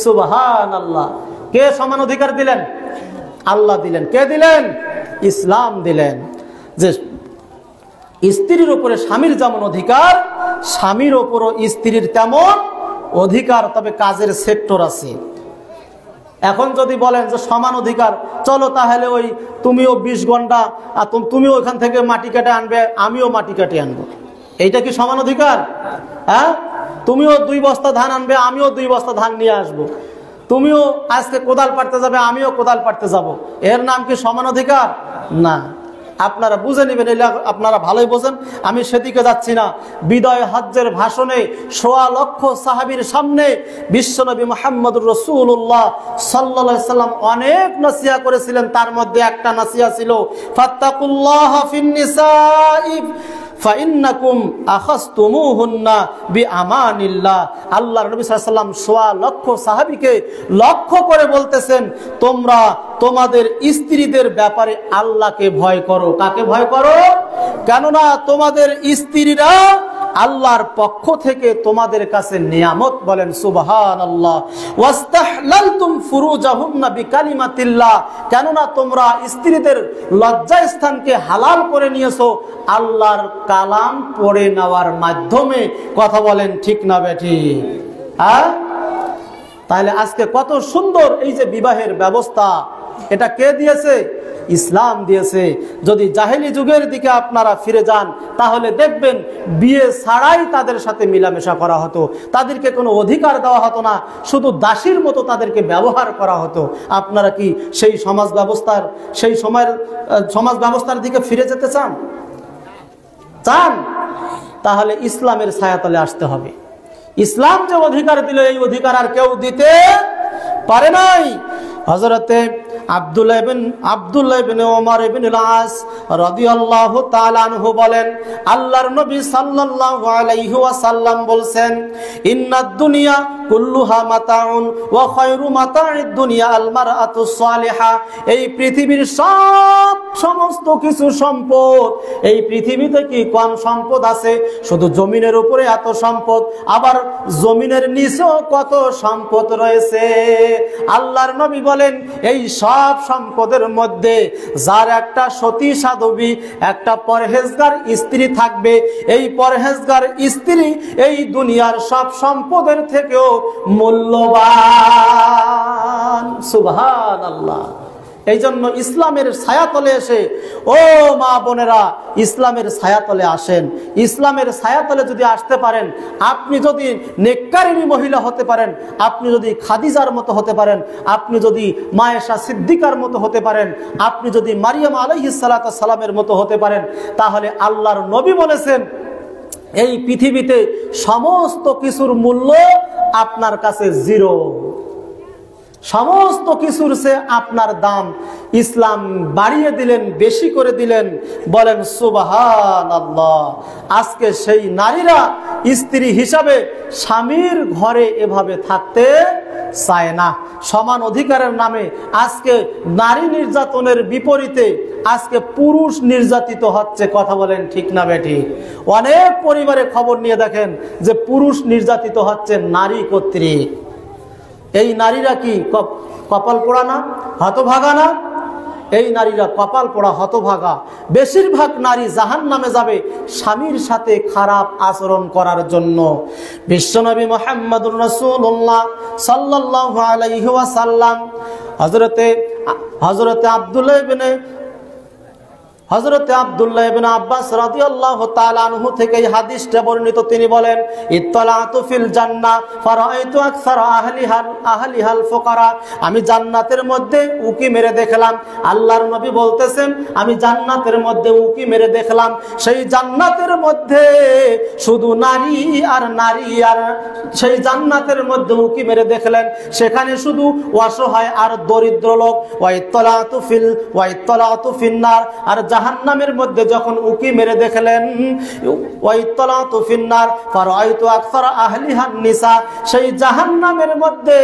সুবহানাল্লাহ। কে সমান অধিকার দিলেন? আল্লাহ দিলেন। কে দিলেন? ইসলাম দিলেন। যে স্ত্রীর উপরে স্বামীর যেমন অধিকার, স্বামীর উপরও স্ত্রীর তেমন অধিকার, তবে কাজের সেক্টর আছে। এখন যদি বলেন যে সমান অধিকার, চলো তাহলে ওই তুমিও 20 ঘন্টা, আর তুমিও ওখান থেকে মাটি কাটে আনবে, আমিও মাটি কাটে আনবো, এইটা কি সমান অধিকার? হ্যাঁ, তুমিও 2 বস্তা ধান আনবে, আমিও 2 বস্তা ধান নিয়ে আসবো, তুমিও আজকে কোদাল পাড়তে যাবে, আমিও কোদাল পাড়তে যাব, এর নাম কি সমান অধিকার? না। আপনারা বুঝে নেবেন, আপনারা ভালোই বোঝেন, আমি সেদিকে যাচ্ছি না। বিদায় হজ্জের ভাষণে 1.25 লক্ষ সাহাবীর সামনে বিশ্বনবী মুহাম্মদুর রাসূলুল্লাহ সাল্লাল্লাহু আলাইহি সাল্লাম অনেক নসিহত করেছিলেন। তার মধ্যে একটা নসিহত ছিল, ফাত্তাকুল্লাহা ফিন নিসাই ফাইন্নাকুম আখাযতুমুহুন্না বিআমানিল্লাহ। আল্লাহর নবী সাল্লাল্লাহু আলাইহি ওয়াসাল্লাম 1.25 লক্ষ সাহাবীকে লক্ষ্য করে বলতেছেন, তোমরা তোমাদের স্ত্রীদের ব্যাপারে আল্লাহকে ভয় করো। কাকে ভয় করো? কেননা তোমাদের স্ত্রীরা আল্লাহর পক্ষ থেকে তোমাদের কাছে নিয়ামত। বলেন সুবহানাল্লাহ। ওয়াস্তাহলালতুম ফুরুজাহুন্না বিকালিমাতিল্লাহ। কেননা তোমরা স্ত্রীদের লজ্জাস্থানকে হালাল করে নিয়েছো আল্লাহর কালাম পড়ে নেওয়ার মাধ্যমে। কথা বলেন ঠিক না বেঠিক? হ্যাঁ, তাহলে আজকে কত সুন্দর এই যে বিবাহের ব্যবস্থা, এটা কে দিয়েছে? ইসলাম দিয়েছে। যদি জাহেলি যুগের দিকে আপনারা ফিরে যান তাহলে দেখবেন বিয়ে ছাড়াই তাদের সাথে মিলামেশা করা হতো, তাদেরকে কোনো অধিকার দেওয়া হতো না, শুধু দাসীর মতো তাদেরকে ব্যবহার করা হতো। আপনারা কি সেই সময়ের সমাজ ব্যবস্থার দিকে ফিরে যেতে চান? তাহলে ইসলামের ছায়াতলে আসতে হবে। ইসলাম যে অধিকার দিল, এই অধিকার আর কেউ দিতে পারে নাই। হযরতে আব্দুল্লাহ ইবনে ওমর ইবনে আস রাদিয়াল্লাহু তাআলা আনহু বলেন, আল্লাহর নবী সাল্লাল্লাহু আলাইহি ওয়াসাল্লাম বলছেন, ইন্নাদ দুনিয়া কুল্লুহা মাতাউন ওয়া খায়রু মাতা'id দুনিয়া আল মারআতুস সালিহা। এই পৃথিবীর সমস্ত কিছু সম্পদ, এই পৃথিবীতে কি কম সম্পদ আছে? শুধু জমিনের উপরে এত সম্পদ, আবার জমিনের নিচেও কত সম্পদ রয়েছে। আল্লাহর নবী বলেন, এই সব সম্পদের মধ্যে যার একটা সতী সাধবী, একটা পরহেজগার স্ত্রী থাকবে, এই পরহেজগার স্ত্রী এই দুনিয়ার সব সম্পদের থেকেও মূল্যবান। সুবহানাল্লাহ। এই জন্য ইসলামের ছায়াতলে এসে, ও মা বোনেরা, ইসলামের ছায়াতলে আসেন। ইসলামের ছায়াতলে যদি আসতে পারেন, আপনি যদি নেককারিনী মহিলা হতে পারেন, আপনি যদি খাদিজার মতো হতে পারেন, আপনি যদি মায়েশা সিদ্দিকার মতো হতে পারেন, আপনি যদি মারিয়াম আলাইহিস সালাতু সালামের মতো হতে পারেন, তাহলে আল্লাহর নবী বলেছেন, এই পৃথিবীতে সমস্ত কিছুর মূল্য আপনার কাছে জিরো। সমস্ত কিছুর চেয়ে আপনার দাম ইসলাম বাড়িয়ে দিলেন, বেশি করে দিলেন। বলেন সুবহানাল্লাহ। আজকে সেই নারীরা স্ত্রী হিসাবে স্বামীর ঘরে এভাবে থাকতে চায় না। সমান অধিকারের নামে আজকে নারী নির্যাতনের বিপরীতে আজকে পুরুষ নির্যাতিত হচ্ছে। কথা বলেন ঠিক না বেঠিক? অনেক পরিবারে খবর নিয়ে দেখেন যে পুরুষ নির্যাতিত হচ্ছে নারী কর্তৃক। এই নারীরা কি কপাল পোড়া না, হতভাগা না? এই নারীরা কপাল পোড়া, হতভাগা। বেশিরভাগ নারী জাহান্নামে যাবে স্বামীর সাথে খারাপ আচরণ করার জন্য। বিশ্বনবী মুহাম্মদুর রাসূলুল্লাহ সাল্লাল্লাহু আলাইহি ওয়াসাল্লাম হযরতে আব্দুল্লাহ ইবনে আব্বাস রাদিয়াল্লাহু তাআলা আনহু থেকে এই হাদিসটা বর্ণিত। তিনি বলেন, ইত্তালাতু ফিল জান্নাহ ফারাআইতু আকসারা আহলিহাল ফুকারা। আমি জান্নাতের মধ্যে উকি মেরে দেখলাম। আল্লাহর নবী বলতেছেন, আমি জান্নাতের মধ্যে উকি মেরে দেখলাম, সেই জান্নাতের মধ্যে শুধু নারী আর নারী। আর সেই জান্নাতের মধ্যে উকি মেরে দেখলেন, সেখানে শুধু অসহায় আর দরিদ্র লোক। ওয়াইত্তালাতু ফিন্নার। আর জাহান্নামের মধ্যে যখন উকি মেরে দেখলেন, ওয়াইত্তালাতু ফিন্নার ফারাআইতু আকসারা আহলিহান নিসা। সেই জাহান্নামের মধ্যে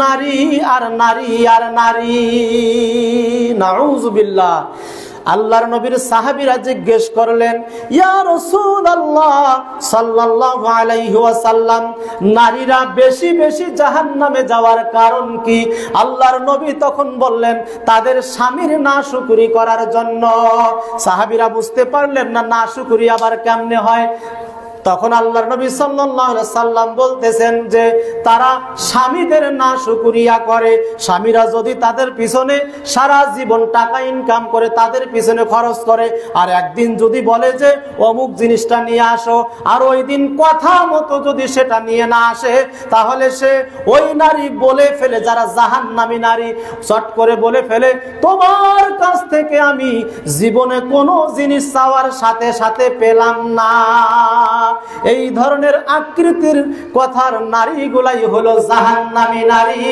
নারী আর নারী আর নারী। নাউযুবিল্লাহ। আল্লাহর নবীর সাহাবীরা জিজ্ঞেস করলেন, ইয়া রাসূলুল্লাহ সাল্লাল্লাহু আলাইহি ওয়াসাল্লাম, নারীরা বেশি বেশি জাহান্নামে যাওয়ার কারণ কি? আল্লাহর নবী তখন বললেন, তাদের স্বামীর নাশুকরি করার জন্য। সাহাবীরা বুঝতে পারলেন না, নাশুকরি আবার কেমনে হয়? তখন আল্লাহর নবী সাল্লাল্লাহু আলাইহি সাল্লাম বলতেছেন যে তারা স্বামীদের নাশুকরিয়া করে। স্বামীরা যদি তাদের পিছনে সারা জীবন টাকা ইনকাম করে, তাদের পিছনে খরচ করে, আর একদিন যদি বলে যে অমুক জিনিসটা নিয়ে আসো, আর ওই দিন কথা মতো যদি সেটা নিয়ে না আসে, তাহলে সে ওই নারী বলে ফেলে, যারা জাহান্নামী নারী, চট করে বলে ফেলে, তোমার কাছ থেকে আমি জীবনে কোনো জিনিস চাওয়ার সাথে সাথে পেলাম না। এই ধরনের আকৃতির কথার নারীগুলাই হলো জাহান্নামী নারী।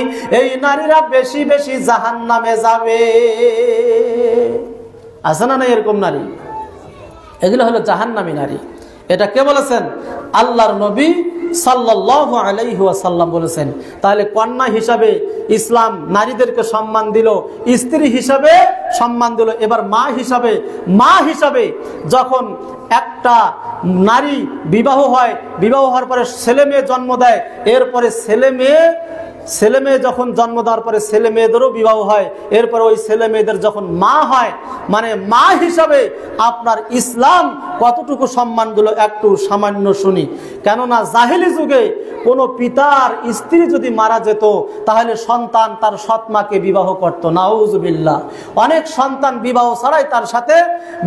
এই নারীরা বেশি বেশি জাহান্নামে যাবে। আছে না এরকম নারী? এগুলো হলো জাহান্নামী নারী। এটা কে বলেছেন? আল্লাহর নবী সাল্লাল্লাহু আলাইহি ওয়াসাল্লাম বলেছেন। তাহলে কন্যা হিসাবে ইসলাম নারীদেরকে সম্মান দিল, স্ত্রী হিসাবে সম্মান দিল। এবার মা হিসাবে যখন একটা নারী বিবাহ হয়, বিবাহ হওয়ার পরে ছেলে মেয়ে জন্ম দেয়, এরপরে ছেলে মেয়ে যখন জন্ম দেওয়ার পরে ছেলে মেয়েদেরও বিবাহ হয়, এরপরে ওই ছেলে মেয়েদের যখন মা হয়, মানে মা হিসাবে আপনার ইসলাম কতটুকু সম্মান দিল একটু সামান্য শুনি। কেননা জাহেলি যুগে কোনো পিতার স্ত্রী যদি মারা যেত, তাহলে সন্তান তার সৎ মাকে বিবাহ করত। নাউজুবিল্লাহ। অনেক সন্তান বিবাহ ছাড়াই তার সাথে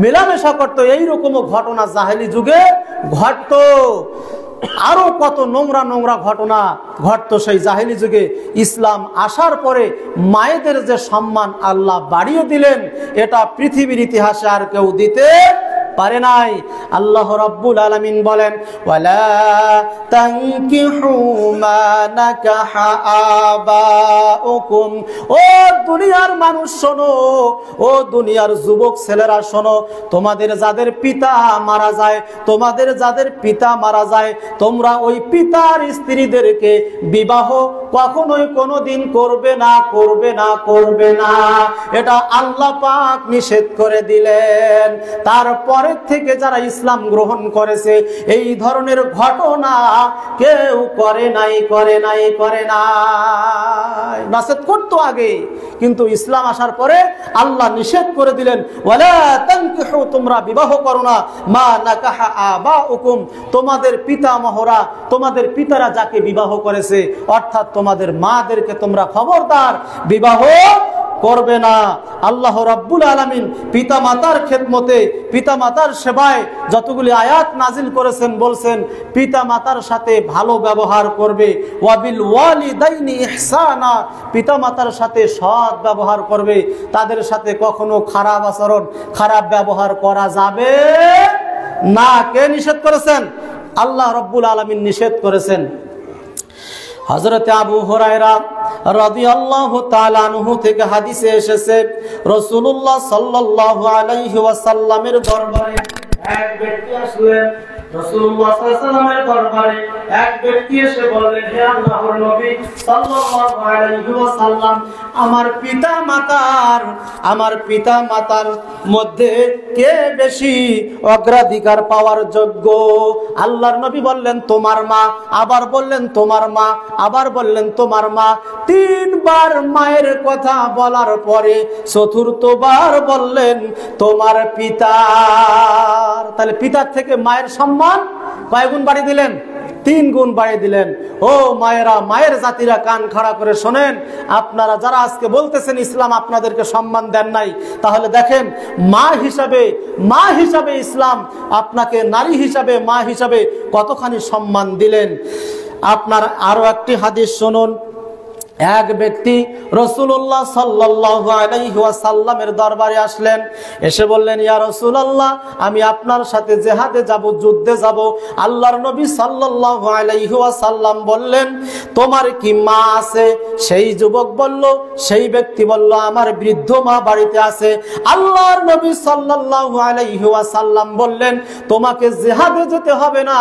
মেলামেশা করত। এইরকমও ঘটনা জাহেলি যুগে ঘটত। আরো কত নোংরা নোংরা ঘটনা ঘটতো সেই জাহেলি যুগে। ইসলাম আসার পরে মায়েদের যে সম্মান আল্লাহ বাড়িয়ে দিলেন, এটা পৃথিবীর ইতিহাসে আর কেউ দিতে পারে নাই। আল্লাহ রাব্বুল আলামিন বলেন ওয়ালা তানকিহু মা নাকাহা আবাউকুম। ও দুনিয়ার মানুষ শোনো, ও দুনিয়ার যুবক ছেলেরা শোনো, তোমাদের যাদের পিতা মারা যায়, তোমাদের যাদের পিতা মারা যায়, তোমরা ওই পিতার স্ত্রীদেরকে বিবাহ কখনোই কোনোদিন করবে না, করবে না, করবে না। এটা আল্লাহ পাক নিষেধ করে দিলেন। তারপরে থেকে যারা ইসলাম গ্রহণ করেছে এই ধরনের ঘটনা কেউ করে নাই, করে নাই, করে নাই। নিষেধ করতো আগে, কিন্তু ইসলাম আসার পরে আল্লাহ নিষেধ করে দিলেন ওয়ালা তানকিহু, তোমরা বিবাহ করো না মা নাকাহা আবাউকুম, তোমাদের পিতামহরা, তোমাদের পিতারা যাকে বিবাহ করেছে, অর্থাৎ তোমাদের মাদেরকে তোমরা খবরদার বিবাহ করবে না। আল্লাহ রাব্বুল আলামিন পিতা মাতার খেদমতে, পিতা মাতার সেবায় যতগুলি আয়াত নাজিল করেছেন, বলছেন পিতা মাতার সাথে ভালো ব্যবহার করবে। ওয়াবিল ওয়ালিদাইনি ইহসানা, পিতা মাতার সাথে সৎ ব্যবহার করবে, তাদের সাথে কখনো খারাপ আচরণ, খারাপ ব্যবহার করা যাবে না। কে নিষেধ করেছেন? আল্লাহ রাব্বুল আলামিন নিষেধ করেছেন। হযরত আবু হুরায়রা রাদিয়াল্লাহু তাআলা আনহু থেকে হাদিসে এসেছে রাসূলুল্লাহ সাল্লাল্লাহু আলাইহি ওয়াসাল্লামের দরবারে এক ব্যক্তি আসলেন। রাসূলুল্লাহ সাল্লাল্লাহু আলাইহি ওয়াসাল্লামের দরবারে এক ব্যক্তি এসে বললেন, হে আল্লাহর নবী সাল্লাল্লাহু আলাইহি ওয়াসাল্লাম, আমার পিতা মাতার মধ্যে কে বেশি অগ্রাধিকার পাওয়ার যোগ্য? আল্লাহর নবী বললেন তোমার মা, আবার বললেন তোমার মা, আবার বললেন তোমার মা। তিনবার মায়ের কথা বলার পরে চতুর্থবার বললেন তোমার পিতা। তাহলে পিতার থেকে মায়ের সম্মান কয় গুণ বাড়িয়ে দিলেন? 3 গুণ বাড়িয়ে দিলেন। ও মায়েরা, মায়ের জাতিরা কান খাড়া করে শোনেন। আপনারা যারা আজকে বলতেছেন ইসলাম আপনাদেরকে সম্মান দেন নাই, তাহলে দেখেন মা হিসাবে ইসলাম আপনাকে নারী হিসাবে, মা হিসাবে কতখানি সম্মান দিলেন। আপনার আরো একটি হাদিস শুনুন। এক ব্যক্তি রাসূলুল্লাহ সাল্লাল্লাহু আলাইহি ওয়াসাল্লামের দরবারে আসলেন, এসে বললেন ইয়া রাসূলুল্লাহ, আমি আপনার সাথে জিহাদে যাব, যুদ্ধে যাব। আল্লাহর নবী সাল্লাল্লাহু আলাইহি ওয়াসাল্লাম বললেন তোমার কি মা আছে? সেই যুবক বলল, সেই ব্যক্তি বলল আমার বৃদ্ধ মা বাড়িতে আছে। আল্লাহর নবী সাল্লাল্লাহু আলাইহি ওয়াসাল্লাম বললেন তোমাকে জিহাদে যেতে হবে না,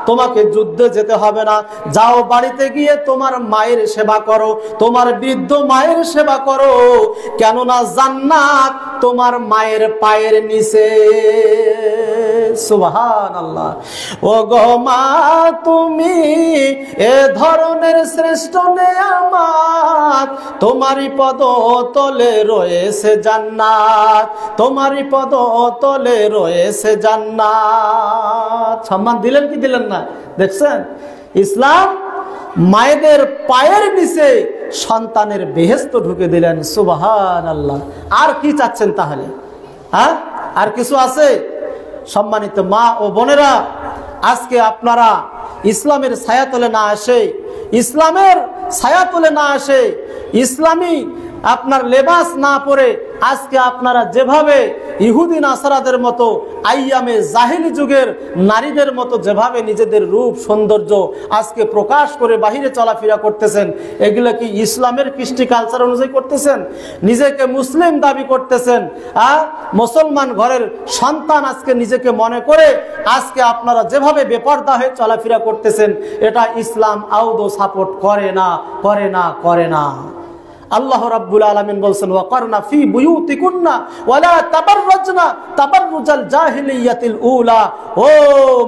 তোমাকে যুদ্ধে যেতে হবে না, যাও বাড়িতে গিয়ে তোমার মায়ের সেবা করো, তোমার বৃদ্ধ মায়ের সেবা করো, কেননা জান্নাত তোমার মায়ের পায়ের নিচে। সুবহানাল্লাহ। ও গো মা, তুমি এ ধরনের শ্রেষ্ঠ নেয়ামত, তোমারই পদ তলে রয়েছে জান্নাত, তোমারই পদ তলে রয়েছে জান্নাত। সম্মান দিলেন কি দিলেন না? দেখছেন ইসলাম মায়েদের পায়ের নিচে সন্তানের বেহেশত ঢুকে দিলেন। সুবহানাল্লাহ। আর কি চাচ্ছেন তাহলে? হ্যাঁ, আর কিছু আছে? সম্মানিত মা ও বোনেরা, আজকে আপনারা ইসলামের ছায়াতলে না আসে, ইসলামের ছায়াতলে না আসে, ইসলামী আপনার লেবাস না পরে আজকে আপনারা যেভাবে ইহুদি নাসারাদের মতো আইয়ামে জাহিলি যুগের নারীদের মতো যেভাবে নিজেদের রূপ সৌন্দর্য আজকে প্রকাশ করে বাহিরে চলাফেরা করতেছেন, এগুলো কি ইসলামের কৃষ্টি কালচার অনুযায়ী করতেছেন? নিজেকে মুসলিম দাবি করতেছেন, মুসলমান ঘরের সন্তান আজকে নিজেকে মনে করে আজকে আপনারা যেভাবে বেপরদা হয়ে চলাফেরা করতেছেন, এটা ইসলাম আউদো সাপোর্ট করে না, করে না, করে না। আল্লাহ রাব্বুল আলামিন বলছেন ওয়াকারনা ফি বুয়ুতিকুন্না ওয়ালা তাবাররাজনা তাবাররুজাল জাহিলিয়াতিল উলা। ও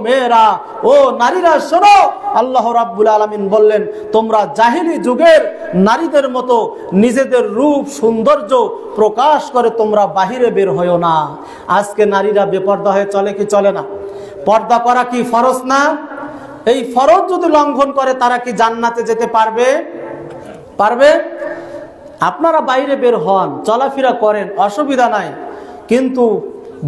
মেয়েরা, ও নারীরা শোনো, আল্লাহ রাব্বুল আলামিন বললেন তোমরা জাহিলি যুগের নারীদের মতো নিজেদের রূপ সৌন্দর্য প্রকাশ করে তোমরা বাহিরে বের হয়ো না। আজকে নারীরা বেপরদা হয়ে চলে কি চলে না? পর্দা করা কি ফরজ না? এই ফরজ যদি লঙ্ঘন করে তারা কি জান্নাতে যেতে পারবে? পারবে? আপনারা বাইরে বের হন, চলাফেরা করেন, অসুবিধা নাই, কিন্তু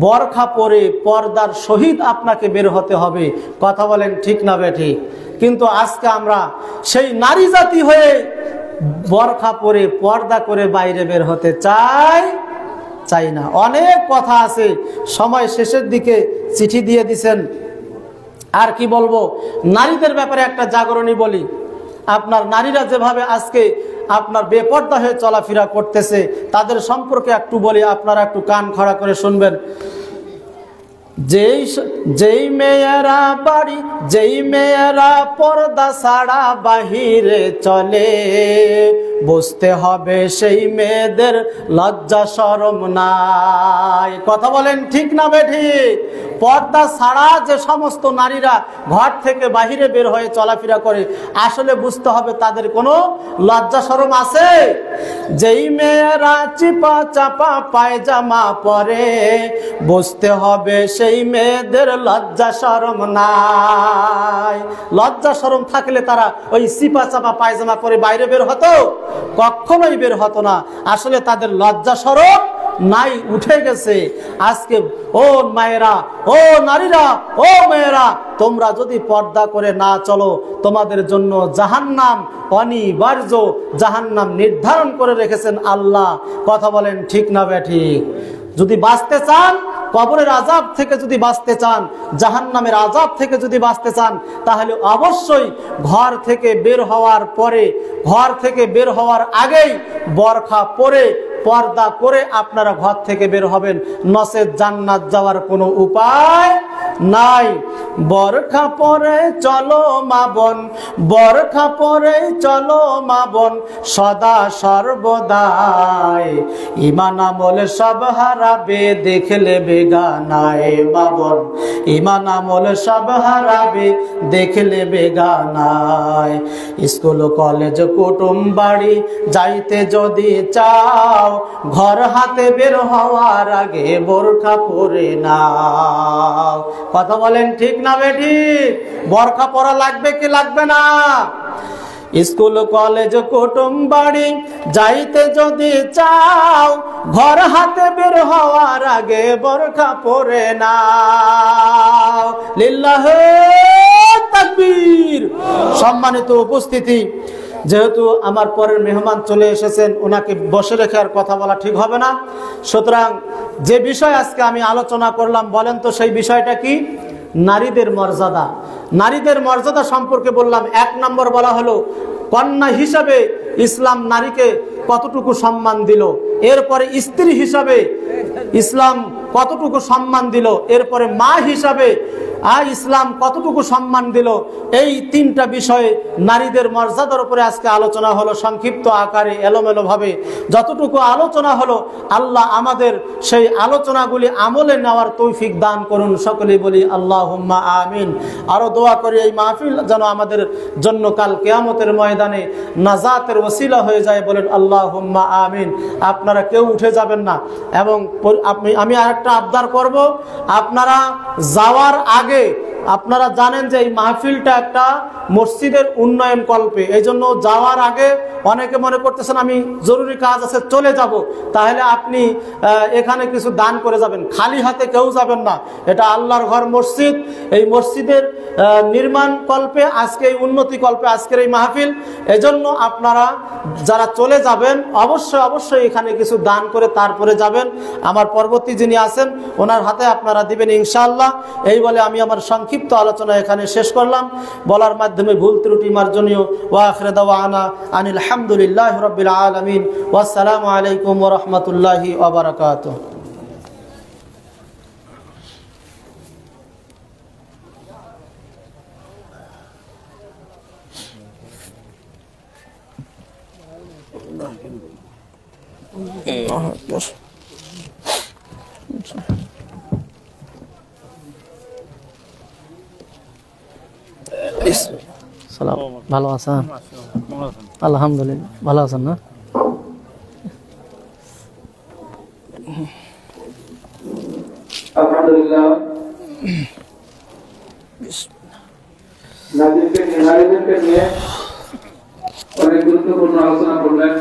বরখা পরে পর্দার সহিত আপনাকে বের হতে হবে। কথা বলেন ঠিক না বেঠিক? কিন্তু আজকে আমরা সেই নারী জাতি হয়ে বরখা পরে পর্দা করে বাইরে বের হতে চাই চাই না। অনেক কথা আছে, সময় শেষের দিকে চিঠি দিয়ে দিছেন। আর কি বলবো, নারীদের ব্যাপারে একটা জাগরণী বলি। আপনার নারীরা যেভাবে আজকে আপনার বেপর্দা হয়ে চলাফেরা করতেছে, তাদের সম্পর্কে একটু বলি, আপনারা একটু কান খাড়া করে শুনবেন। যেই মেয়েরা বাড়ি, যেই মেয়েরা পর্দা ছাড়া বাহিরে চলে, বুঝতে হবে সেই মেয়েদের লজ্জা শরম নাই। কথা বলেন ঠিক না বেঠিক? পর্দা ছাড়া যে সমস্ত নারীরা ঘর থেকে বাহিরে বের হয়ে চলাফেরা করে, আসলে বুঝতে হবে তাদের কোনো লজ্জা শরম আছে? যেই মেয়েরা চিপা চাপা পায়জামা পরে, বুঝতে হবে সেই মেয়েদের লজ্জা শরম নাই। লজ্জা শরম থাকলে তারা ওই চিপা চাপা পায়জামা পরে বাইরে বের হতো? কখনোই বের হতো না। আসলে তাদের লজ্জা শরম নাই, উঠে গেছে। আজকে ও মায়েরা, ও নারীরা, ও মেয়েরা, তোমরা যদি পর্দা করে না চলো, তোমাদের জন্য জাহান্নাম অনিবার্য। জাহান্নাম নির্ধারণ করে রেখেছেন আল্লাহ। কথা বলেন ঠিক না বেঠিক? যদি বাঁচতে চান, কবরের আযাব থেকে যদি বাঁচতে চান, জাহান্নামের আযাব থেকে যদি বাঁচতে চান, তাহলে অবশ্যই ঘর থেকে বের হওয়ার পরে, ঘর থেকে বের হওয়ার আগেই বরখা পরে, পর্দা করে আপনারা ঘর থেকে বের হবেন, নচেৎ জান্নাত যাওয়ার কোনো উপায় নাই। বরখা পরে চলো মা বোন, বরখা পরে চলো মা বোন, সদা সর্বদাই। ঈমান আমল সব হারাবে দেখলে বেগানায় মা বোন, ঈমান আমল সব হারাবে দেখলে বেগানায়। স্কুল কলেজ কুটুম বাড়ি যাইতে যদি চাও, ঘর হাতে বের হওয়ার আগে বোরখা পরে নাও। কথা বলেন ঠিক না বেঠিক? বোরখা পরা লাগবে কি লাগবে না? স্কুল কলেজ কুটুম বাড়ি যাইতে যদি চাও, ঘর হাতে বের হওয়ার আগে বোরখা পরে নাও। লিল্লাহি তাকবীর। সম্মানিত উপস্থিতি, যেহেতু আমার পরের মেহমান চলে এসেছেন, ওনাকে বসে রেখে আর কথা বলা ঠিক হবে না। সুতরাং যে বিষয় আজকে আমি আলোচনা করলাম, বলেন তো সেই বিষয়টা কি? নারীদের মর্যাদা। নারীদের মর্যাদা সম্পর্কে বললাম। 1 নম্বর বলা হলো কন্যা হিসাবে ইসলাম নারীকে কতটুকু সম্মান দিল। এরপরে স্ত্রী হিসাবে ইসলাম কতটুকু সম্মান দিল। এরপরে মা হিসাবে ইসলাম কতটুকু সম্মান দিল। এই 3টা বিষয়ে নারীদের মর্যাদার উপরে আজকে আলোচনা হলো, সংক্ষিপ্ত আকারে এলোমেলো ভাবে যতটুকু আলোচনা হলো। আল্লাহ আমাদের সেই আলোচনাগুলি আমলে নেওয়ার তৌফিক দান করুন। সকলেই বলি আল্লাহুম্মা আমিন। আরো দোয়া করি এই মাহফিল যেন আমাদের জন্য কাল কিয়ামতের ময়দানে নাজাতের ওসিলা হয়ে যায়। বলেন আল্লাহুম্মা আমিন। আপনারা কেউ উঠে যাবেন না। এবং আমি আরেকটা আবদার করব, আপনারা যাওয়ার আগে আপনারা জানেন যে এই মাহফিলটা একটা মসজিদের উন্নয়ন কল্পে। এই জন্য যাওয়ার আগে অনেকে মনে করতেছেন আমি জরুরি কাজ আছে চলে যাব, তাহলে আপনি এখানে কিছু দান করে যাবেন। খালি হাতে কেউ যাবেন না। এটা আল্লাহর ঘর মসজিদ। এই মসজিদের নির্মাণ কল্পে আজকে, এই উন্নতি কল্পে আজকের এই মাহফিল। এজন্য আপনারা যারা চলে যাবেন অবশ্যই অবশ্যই এখানে কিছু দান করে তারপরে যাবেন। আমার পরবর্তী যিনি আছেন ওনার হাতে আপনারা দিবেন ইনশাআল্লাহ। এই বলে আমি আমার সংক্ষিপ্ত আলোচনা এখানে শেষ করলাম। বলার মাধ্যমে ভুল ত্রুটি মার্জনীয়। ওয়া আখিরু দাওয়ানা আনিল হামদুলিল্লাহি রাব্বিল আলামিন। ওয়া আসসালামু আলাইকুম ওয়া রাহমাতুল্লাহি ওয়া বারাকাতুহু। সালাম, ভালো আছেন? আলহামদুলিল্লাহ, ভালো আছেন না? আলহামদুলিল্লাহ। নারীদেরকে নিয়ে অনেক গুরুত্বপূর্ণ আলোচনা করলেন।